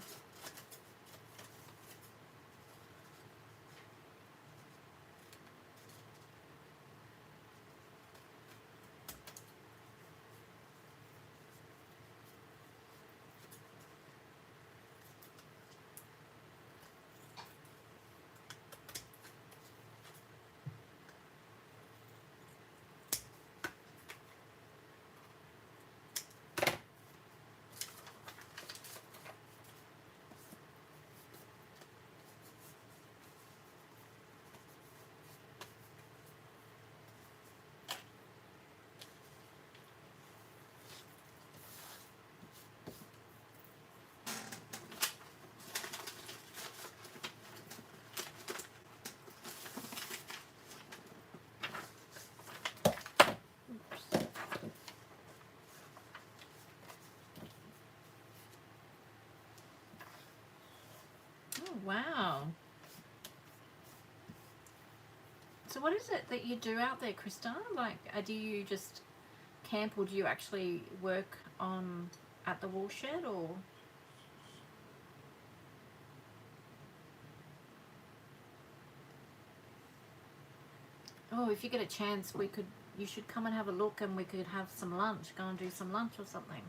Oh, wow. So what is it that you do out there, Krista? Like, do you just camp or do you actually work on at the wool shed or? Oh, if you get a chance, you should come and have a look and we could have some lunch, go and do some lunch or something.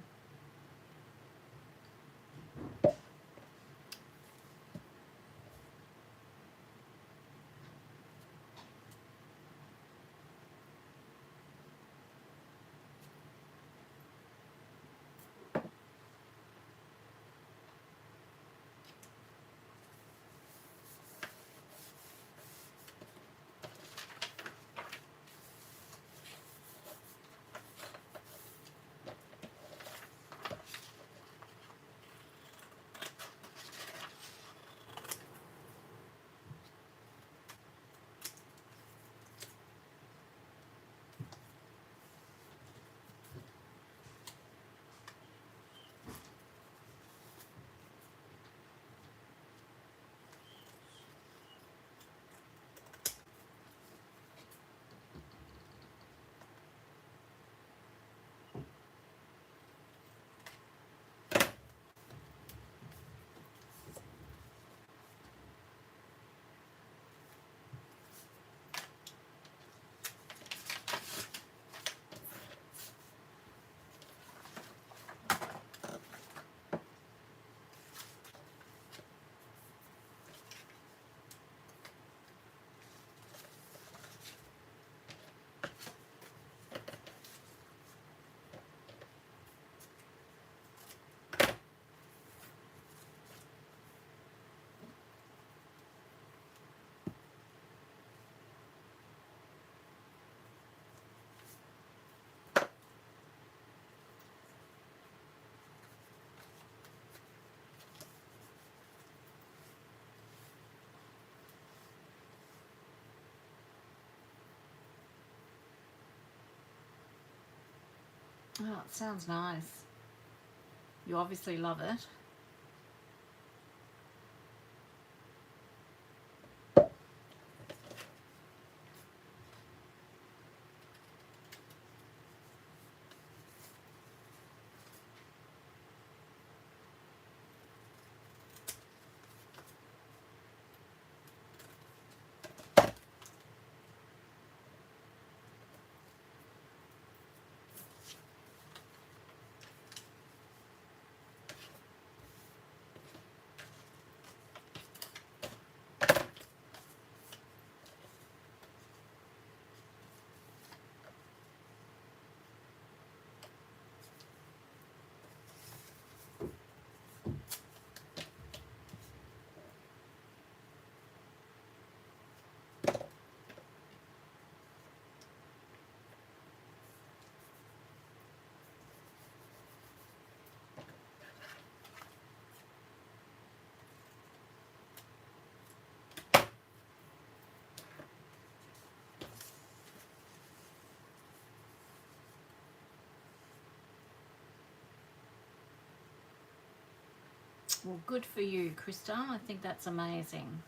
Oh, it sounds nice. You obviously love it. Well, good for you, Krista. I think that's amazing.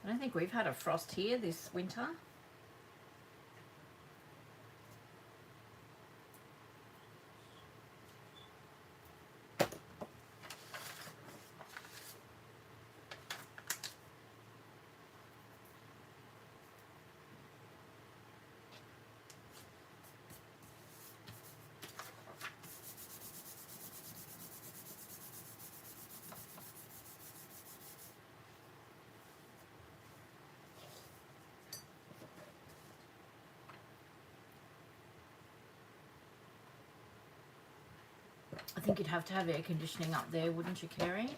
I don't think we've had a frost here this winter. I think you'd have to have air conditioning up there, wouldn't you, Kerry?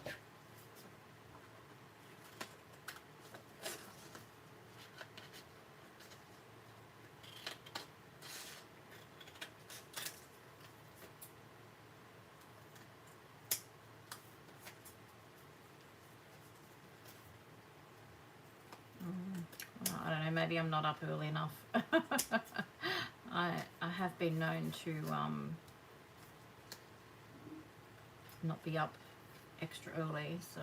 I don't know, maybe I'm not up early enough. I have been known to not be up extra early, so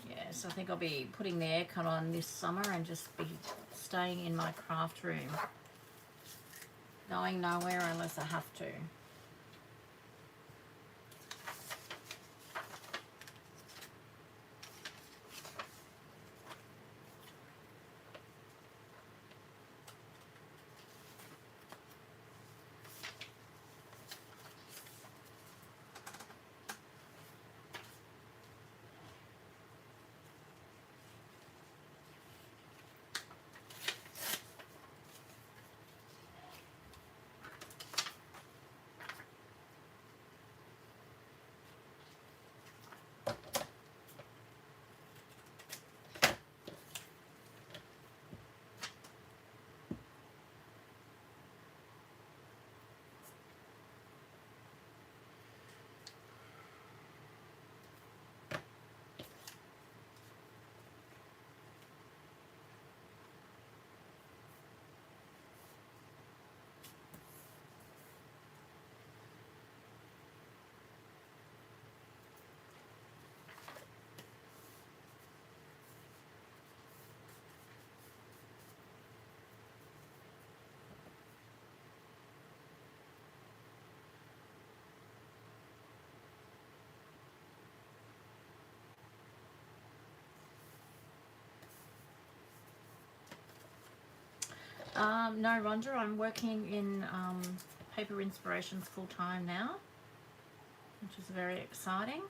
yes, I think I'll be putting the aircon on this summer and just be staying in my craft room, going nowhere unless I have to. No, Rhonda, I'm working in Paper Inspirations full time now, which is very exciting.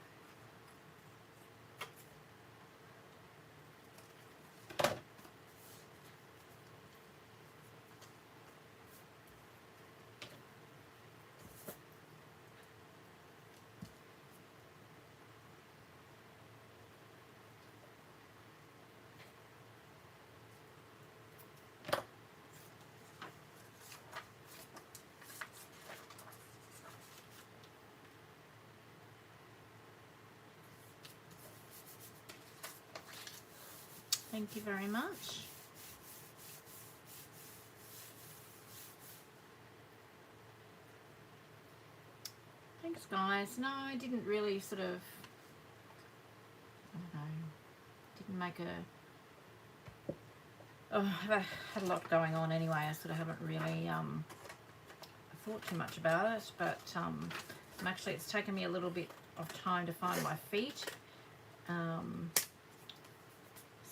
Thank you very much. Thanks, guys. No, I didn't really sort of, I don't know, didn't make a, oh, I had a lot going on anyway. I sort of haven't really thought too much about it, but it's taken me a little bit of time to find my feet.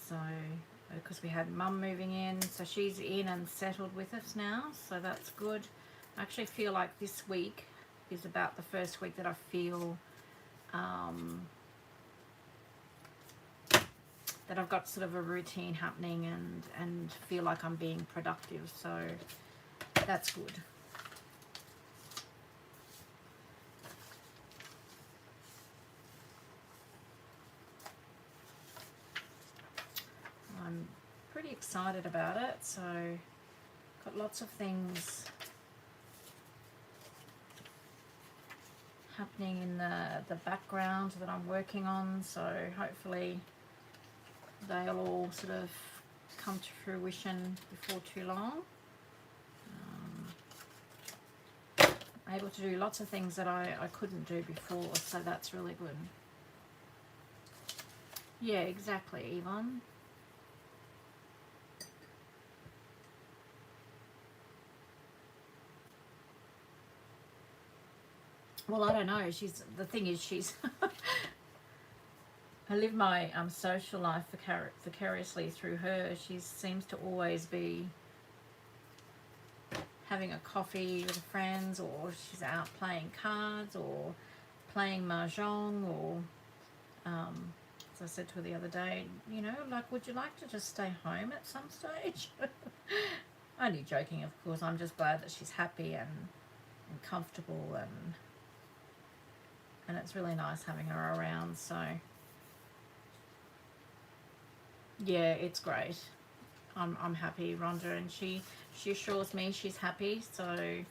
So, because we had Mum moving in, so she's in and settled with us now, so that's good. I actually feel like this week is about the first week that I feel that I've got sort of a routine happening and feel like I'm being productive, so that's good. I'm pretty excited about it, so got lots of things happening in the background that I'm working on, so hopefully they'll all sort of come to fruition before too long. Able to do lots of things that I couldn't do before, so that's really good. Yeah, exactly, Yvonne. Well, I don't know. The thing is, she's I live my social life vicariously through her. She seems to always be having a coffee with friends, or she's out playing cards or playing mahjong, or as I said to her the other day, you know, like, would you like to just stay home at some stage? Only joking, of course. I'm just glad that she's happy and comfortable, and it's really nice having her around. So yeah, it's great. I'm happy, Rhonda, and she assures me she's happy. So I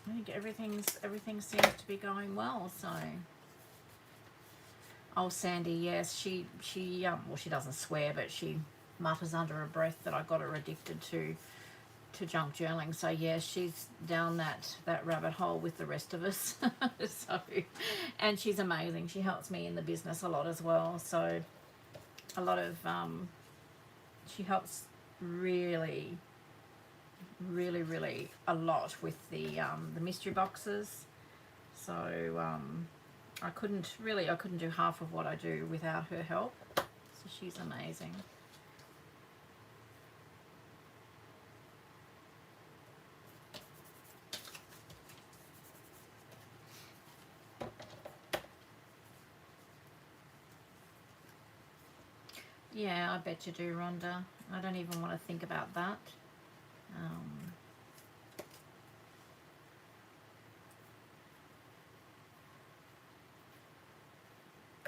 think everything seems to be going well. So, oh, Sandy, yes, she well, she doesn't swear, but she mutters under her breath that I got her addicted to junk journaling. So yes, she's down that rabbit hole with the rest of us. So, and she's amazing. She helps me in the business a lot as well. So a lot of she helps really a lot with the mystery boxes. So I couldn't do half of what I do without her help. So she's amazing. Yeah, I bet you do, Rhonda. I don't even want to think about that.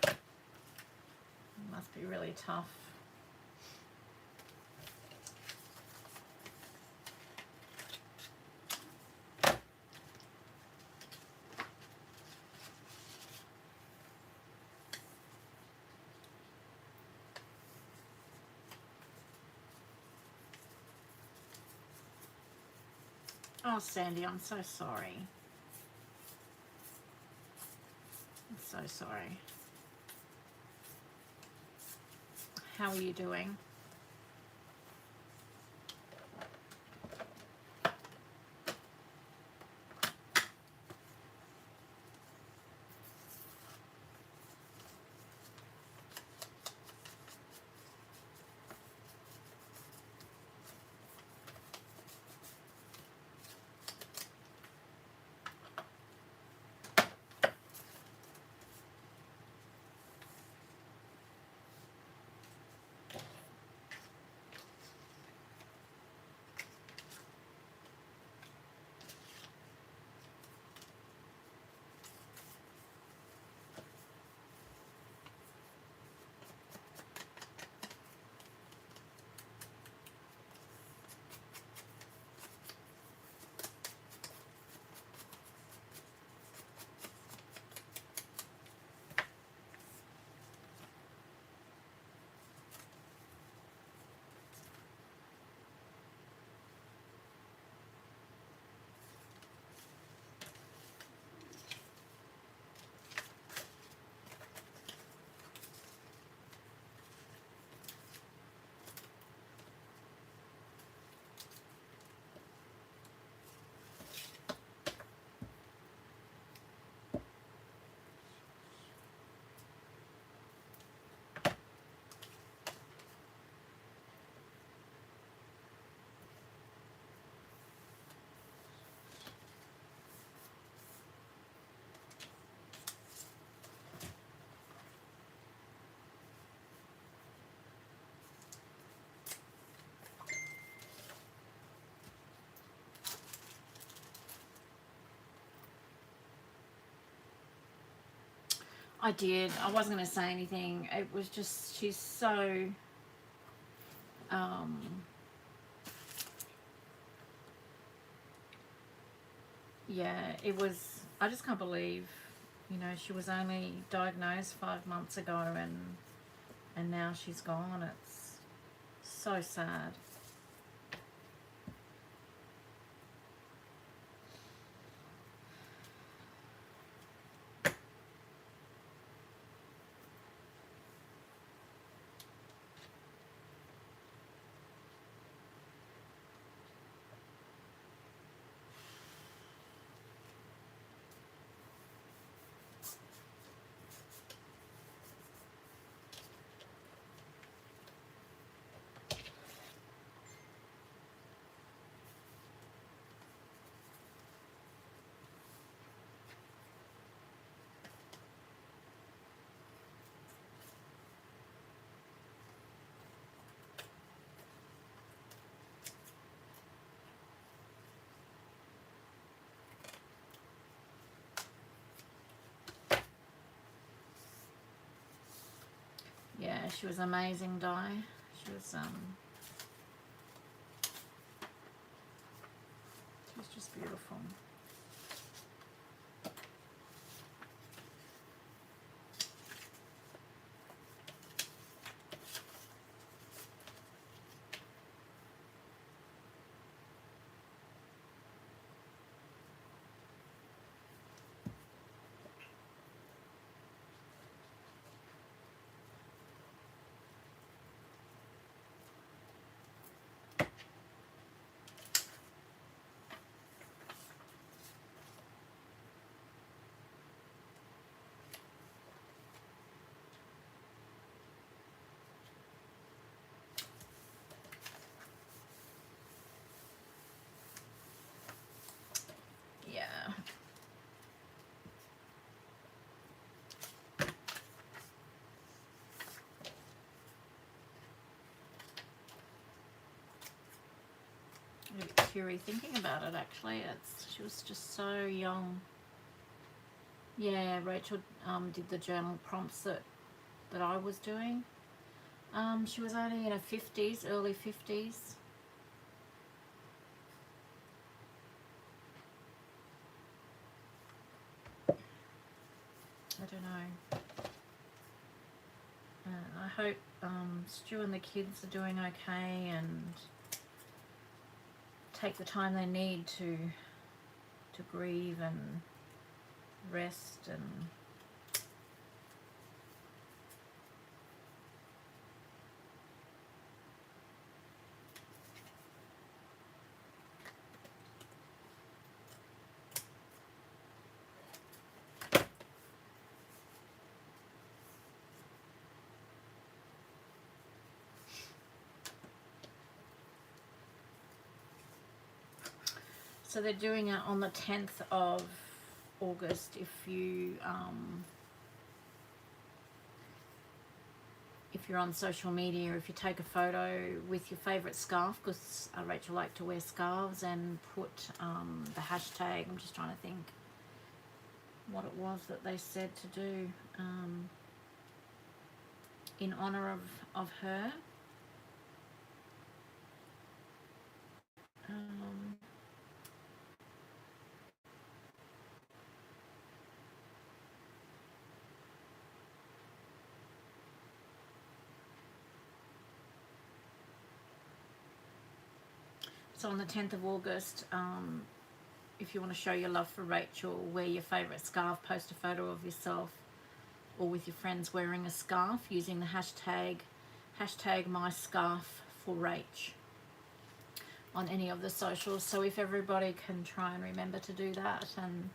It must be really tough. Oh, Sandy, I'm so sorry. I'm so sorry. How are you doing? I did. I wasn't going to say anything. It was just, she's so, yeah, it was, I just can't believe, you know, she was only diagnosed 5 months ago and now she's gone. It's so sad. Yeah, she was amazing, Di. She was just beautiful. Yeah. A bit teary thinking about it, actually. She was just so young. Yeah, Rachel did the journal prompts that I was doing. She was only in her 50s, early 50s. I don't know. I hope Stu and the kids are doing okay and take the time they need to grieve and rest and so they're doing it on the 10th of August. If you're on social media, if you take a photo with your favourite scarf, because Rachel liked to wear scarves, and put the hashtag, I'm just trying to think what it was that they said to do in honour of her. So on the 10th of August, if you want to show your love for Rachel, wear your favourite scarf, post a photo of yourself or with your friends wearing a scarf using the hashtag #MyScarfForRach on any of the socials. So if everybody can try and remember to do that, and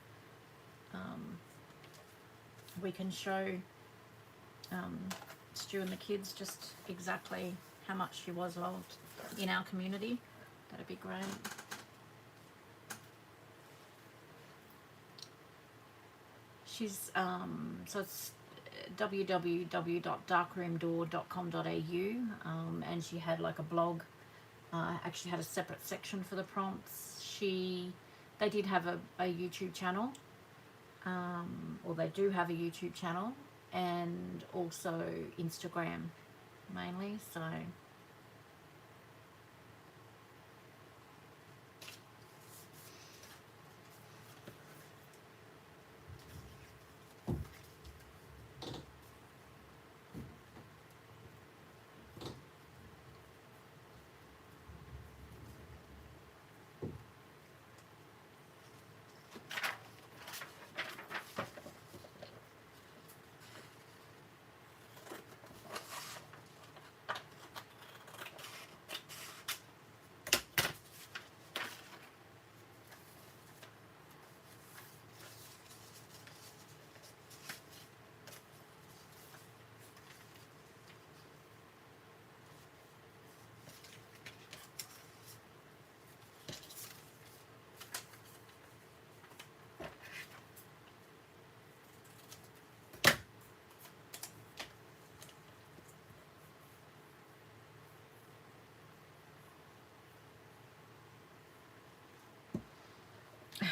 we can show Stu and the kids just exactly how much she was loved in our community, that'd be great. She's so it's www.darkroomdoor.com.au, and she had like a blog, actually had a separate section for the prompts. They did have a YouTube channel, or they do have a YouTube channel, and also Instagram mainly. So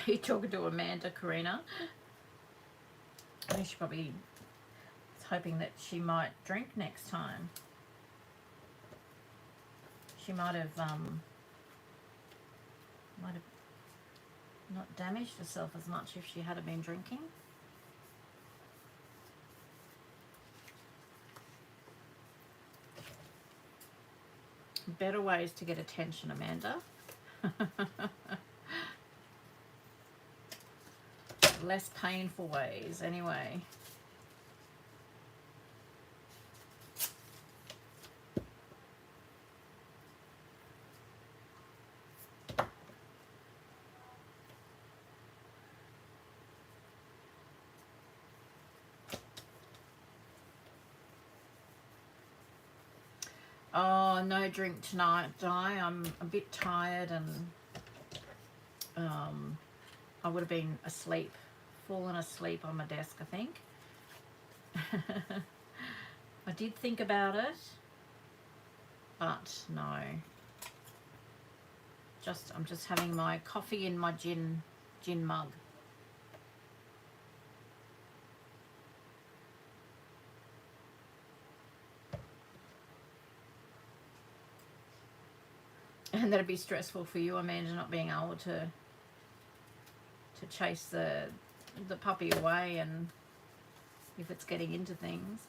you're talking to Amanda, Karina. I think she probably is hoping that she might drink next time. She might have not damaged herself as much if she had been drinking. Better ways to get attention, Amanda. Less painful ways, anyway. Oh, no drink tonight, Di. I'm a bit tired and I would have been asleep, fallen asleep on my desk, I think. I did think about it, but no. I'm just having my coffee in my gin mug. And that'd be stressful for you, Amanda, not being able to chase the puppy away, and if it's getting into things.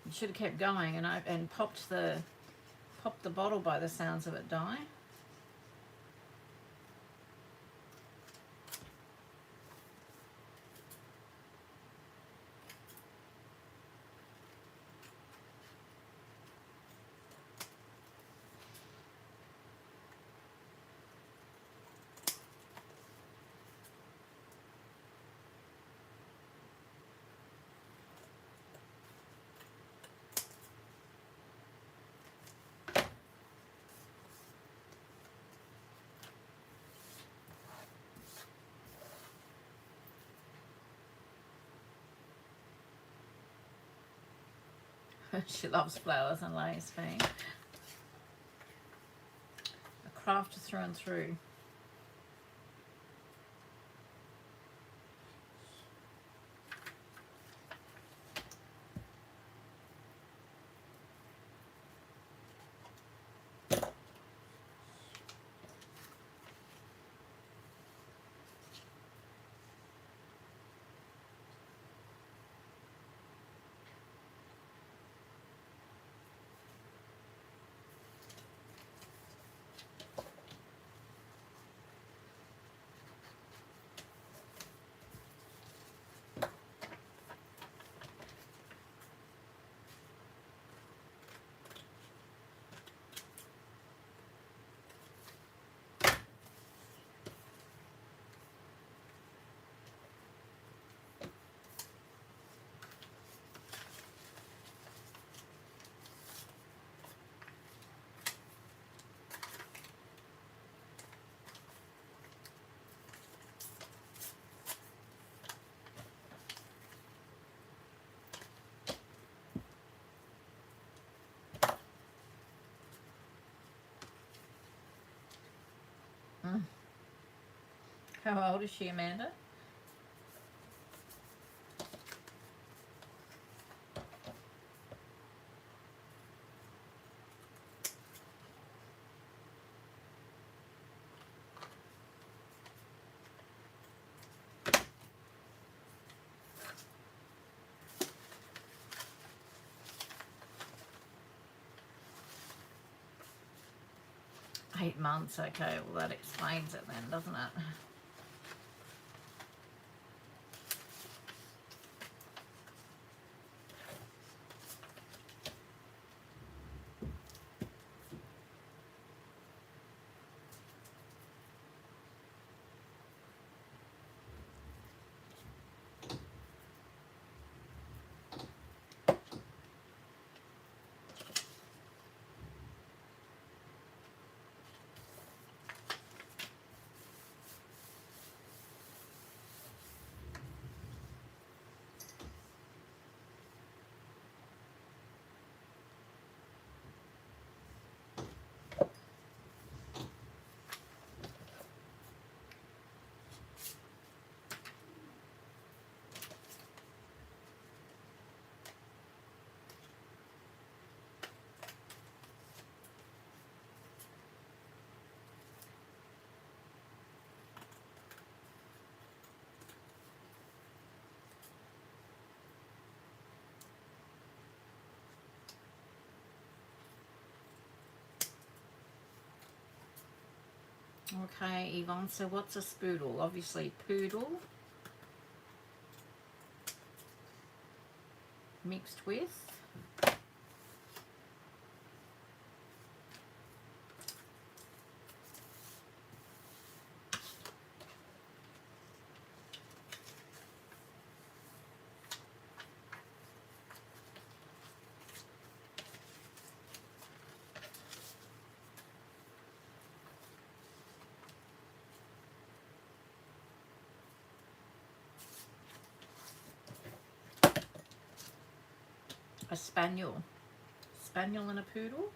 You should have kept going and popped the bottle by the sounds of it, Di. She loves flowers and lace, me. A crafter through and through. How old is she, Amanda? Eight months, okay, well that explains it then, doesn't it? Okay, Yvonne, so what's a spoodle? Obviously poodle mixed with a spaniel. Spaniel and a poodle?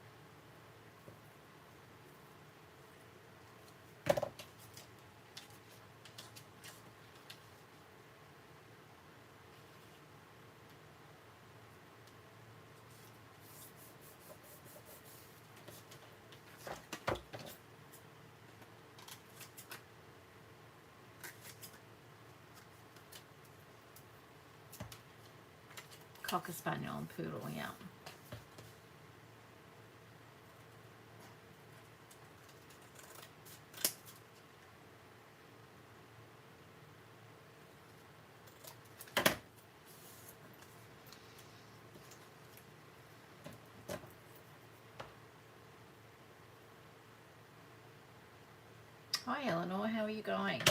Cocker spaniel and poodle, yeah. Hi Eleanor, how are you going?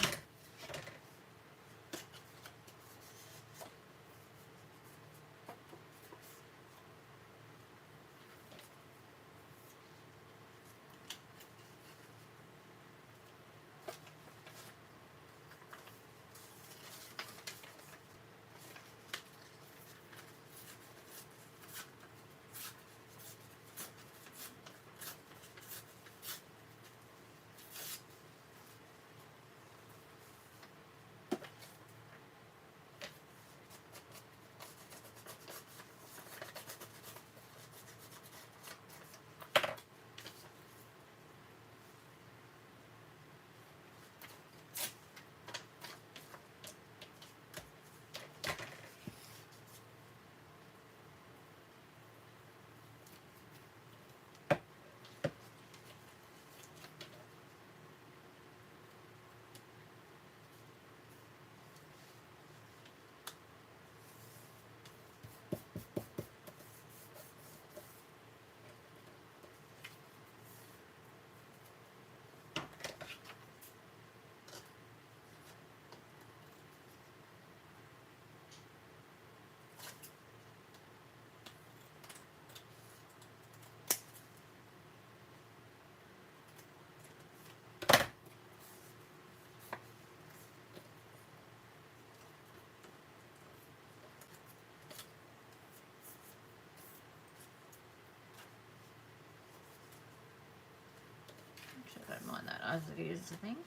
as it is, I think.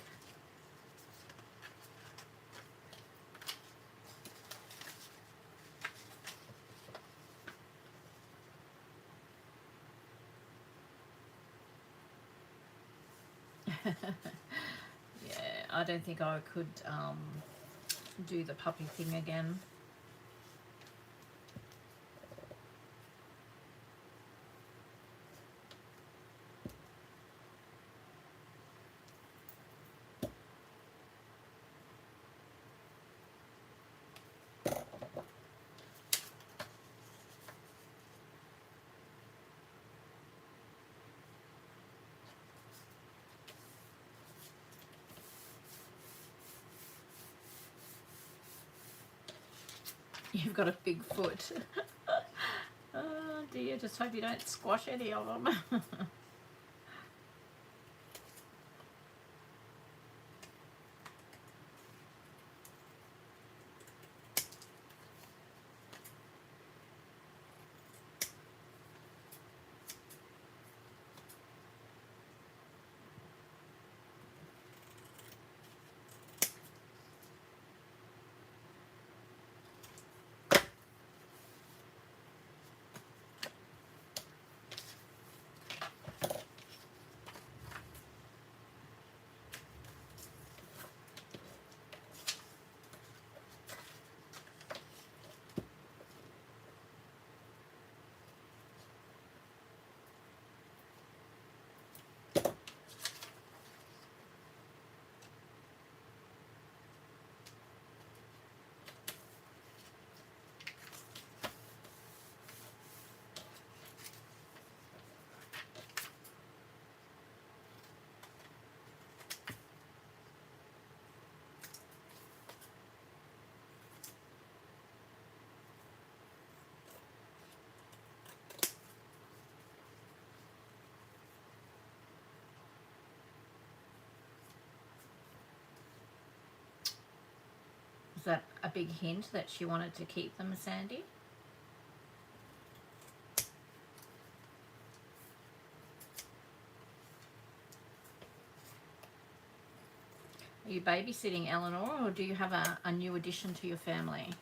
Yeah, I don't think I could do the puppy thing again. You've got a big foot. Oh dear, just hope you don't squash any of them. Is that a big hint that she wanted to keep them, Sandy? Are you babysitting Eleanor, or do you have a new addition to your family?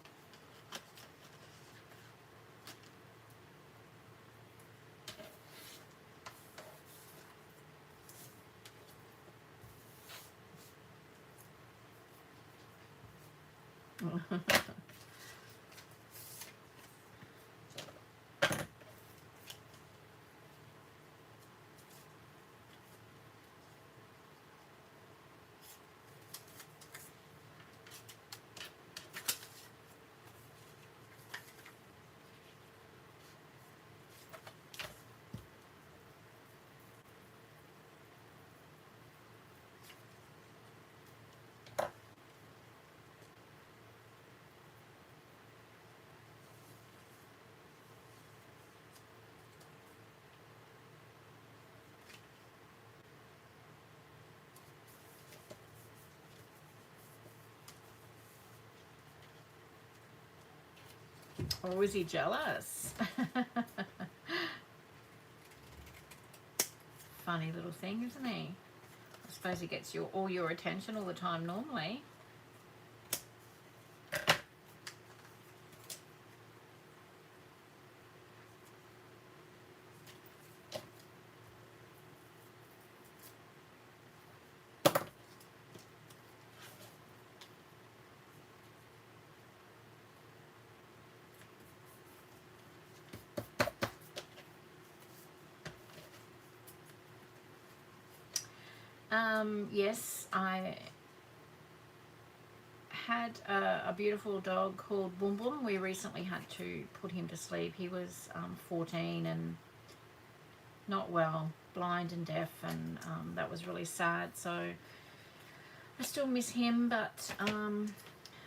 Or was he jealous? Funny little thing, isn't he? I suppose he gets all your attention all the time normally. Yes, I had a beautiful dog called Boom Boom. We recently had to put him to sleep. He was 14 and not well, blind and deaf, and that was really sad. So I still miss him, but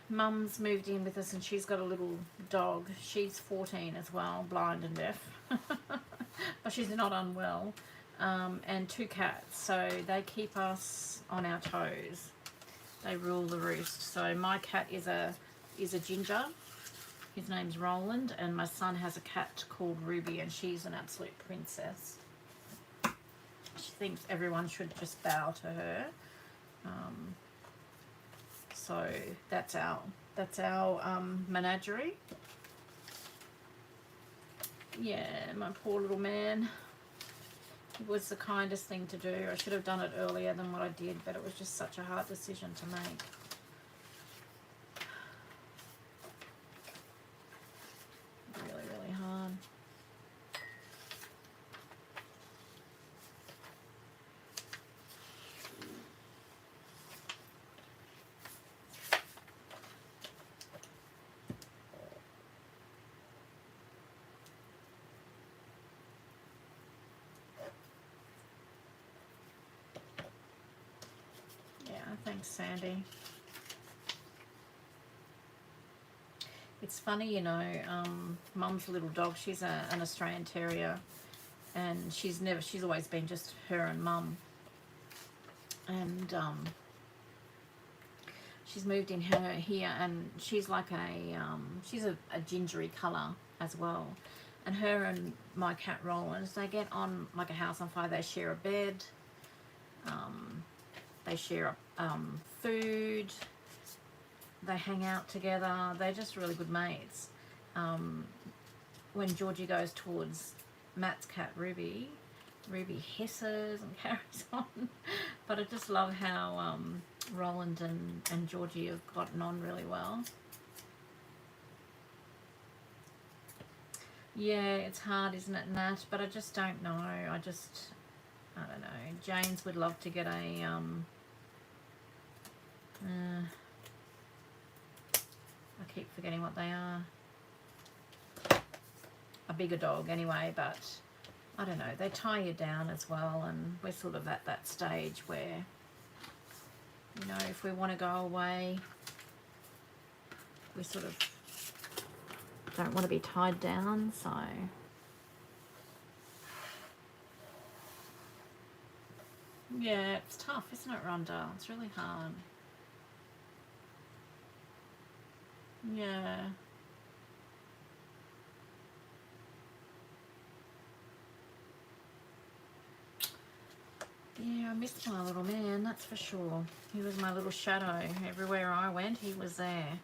Mum's moved in with us and she's got a little dog. She's 14 as well, blind and deaf, but she's not unwell. And 2 cats, so they keep us on our toes. They rule the roost. So my cat is a ginger. His name's Roland, and my son has a cat called Ruby, and she's an absolute princess. She's thinks everyone should just bow to her. So that's our menagerie. Yeah, my poor little man. It was the kindest thing to do. I should have done it earlier than what I did, but it was just such a hard decision to make. Really, really hard. Thanks, Sandy. It's funny, you know, Mum's little dog, she's an Australian Terrier, and she's always been just her and Mum. And she's moved in here, and she's like she's a gingery colour as well. And her and my cat Roland, they get on like a house on fire. They share a bed. They share food. They hang out together. They're just really good mates. When Georgie goes towards Matt's cat Ruby hisses and carries on. But I just love how Roland and Georgie have gotten on really well. Yeah, it's hard, isn't it, Nat? But I just don't know. I don't know. James would love to get a I keep forgetting what they are. A bigger dog anyway, but I don't know. They tie you down as well, and we're sort of at that stage where, you know, if we want to go away, we sort of don't want to be tied down, so... Yeah, it's tough, isn't it, Rhonda? It's really hard. Yeah. Yeah, I missed my little man, that's for sure. He was my little shadow. Everywhere I went, he was there.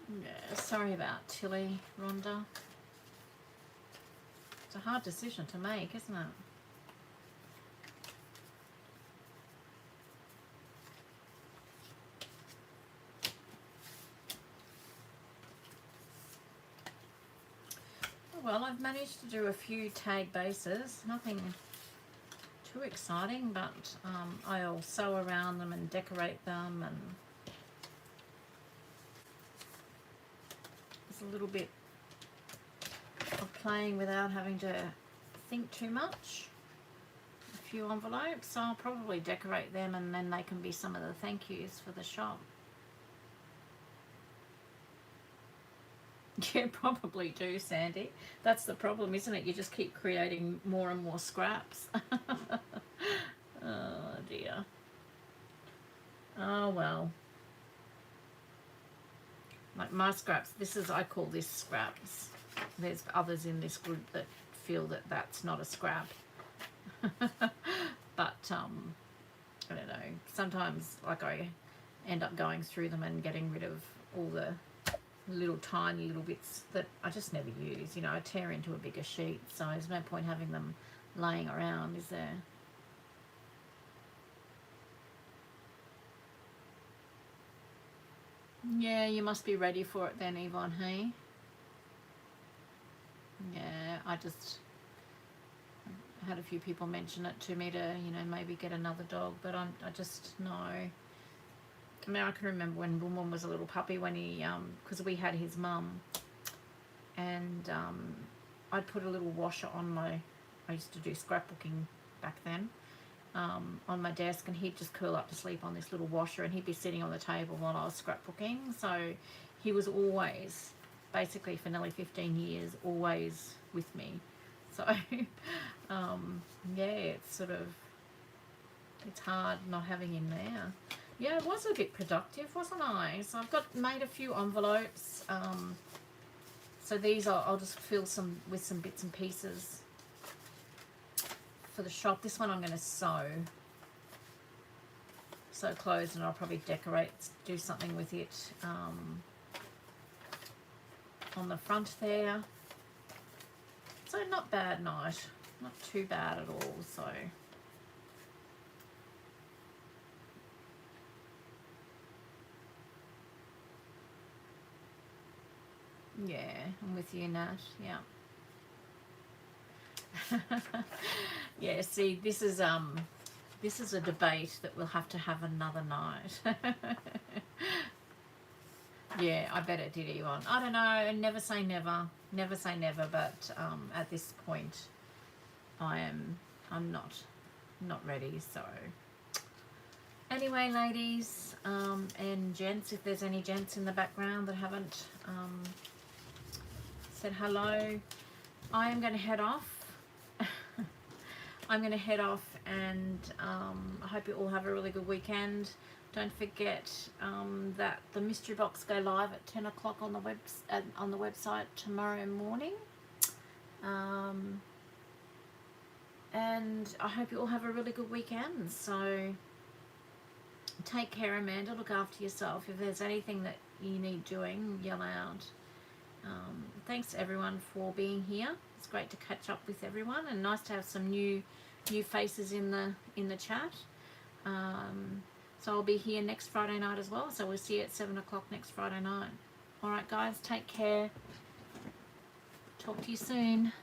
Yeah, sorry about Tilly, Rhonda. It's a hard decision to make, isn't it? Well, I've managed to do a few tag bases, nothing too exciting, but I'll sew around them and decorate them, and it's a little bit of playing without having to think too much. A few envelopes, so I'll probably decorate them, and then they can be some of the thank yous for the shop. Yeah, probably do, Sandy. That's the problem, isn't it? You just keep creating more and more scraps. Oh dear. Oh well. Like my scraps, I call this scraps. There's others in this group that feel that that's not a scrap. But I don't know. Sometimes, like, I end up going through them and getting rid of all the little tiny little bits that I just never use. You know, I tear into a bigger sheet, so there's no point having them laying around, is there? Yeah, you must be ready for it then, Yvonne, hey? Yeah, I had a few people mention it to me to, you know, maybe get another dog, but I just, no. I mean, I can remember when Boom was a little puppy, when he, because we had his mum, and I'd put a little washer on I used to do scrapbooking back then, on my desk, and he'd just curl up to sleep on this little washer, and he'd be sitting on the table while I was scrapbooking. So he was always, basically for nearly 15 years, always with me. So yeah, it's sort of, it's hard not having him there. Yeah, it was a bit productive, wasn't I? So I've made a few envelopes. So these I'll just fill some with some bits and pieces for the shop. This one I'm going to sew clothes, and I'll probably decorate, do something with it on the front there. So not bad night, not too bad at all. So yeah, I'm with you, Nat. Yeah. Yeah, see, this is a debate that we'll have to have another night. Yeah, I bet it did, Ewan. I don't know, never say never. Never say never, but at this point I'm not ready. So anyway, ladies and gents, if there's any gents in the background that haven't said hello, I am going to head off. I'm going to head off, and I hope you all have a really good weekend. Don't forget that the mystery box go live at 10 o'clock on the website tomorrow morning. And I hope you all have a really good weekend. So take care, Amanda. Look after yourself. If there's anything that you need doing, yell out. Thanks everyone for being here. It's great to catch up with everyone, and nice to have some new faces in the chat. So I'll be here next Friday night as well. So we'll see you at 7 o'clock next Friday night. All right, guys, take care. Talk to you soon.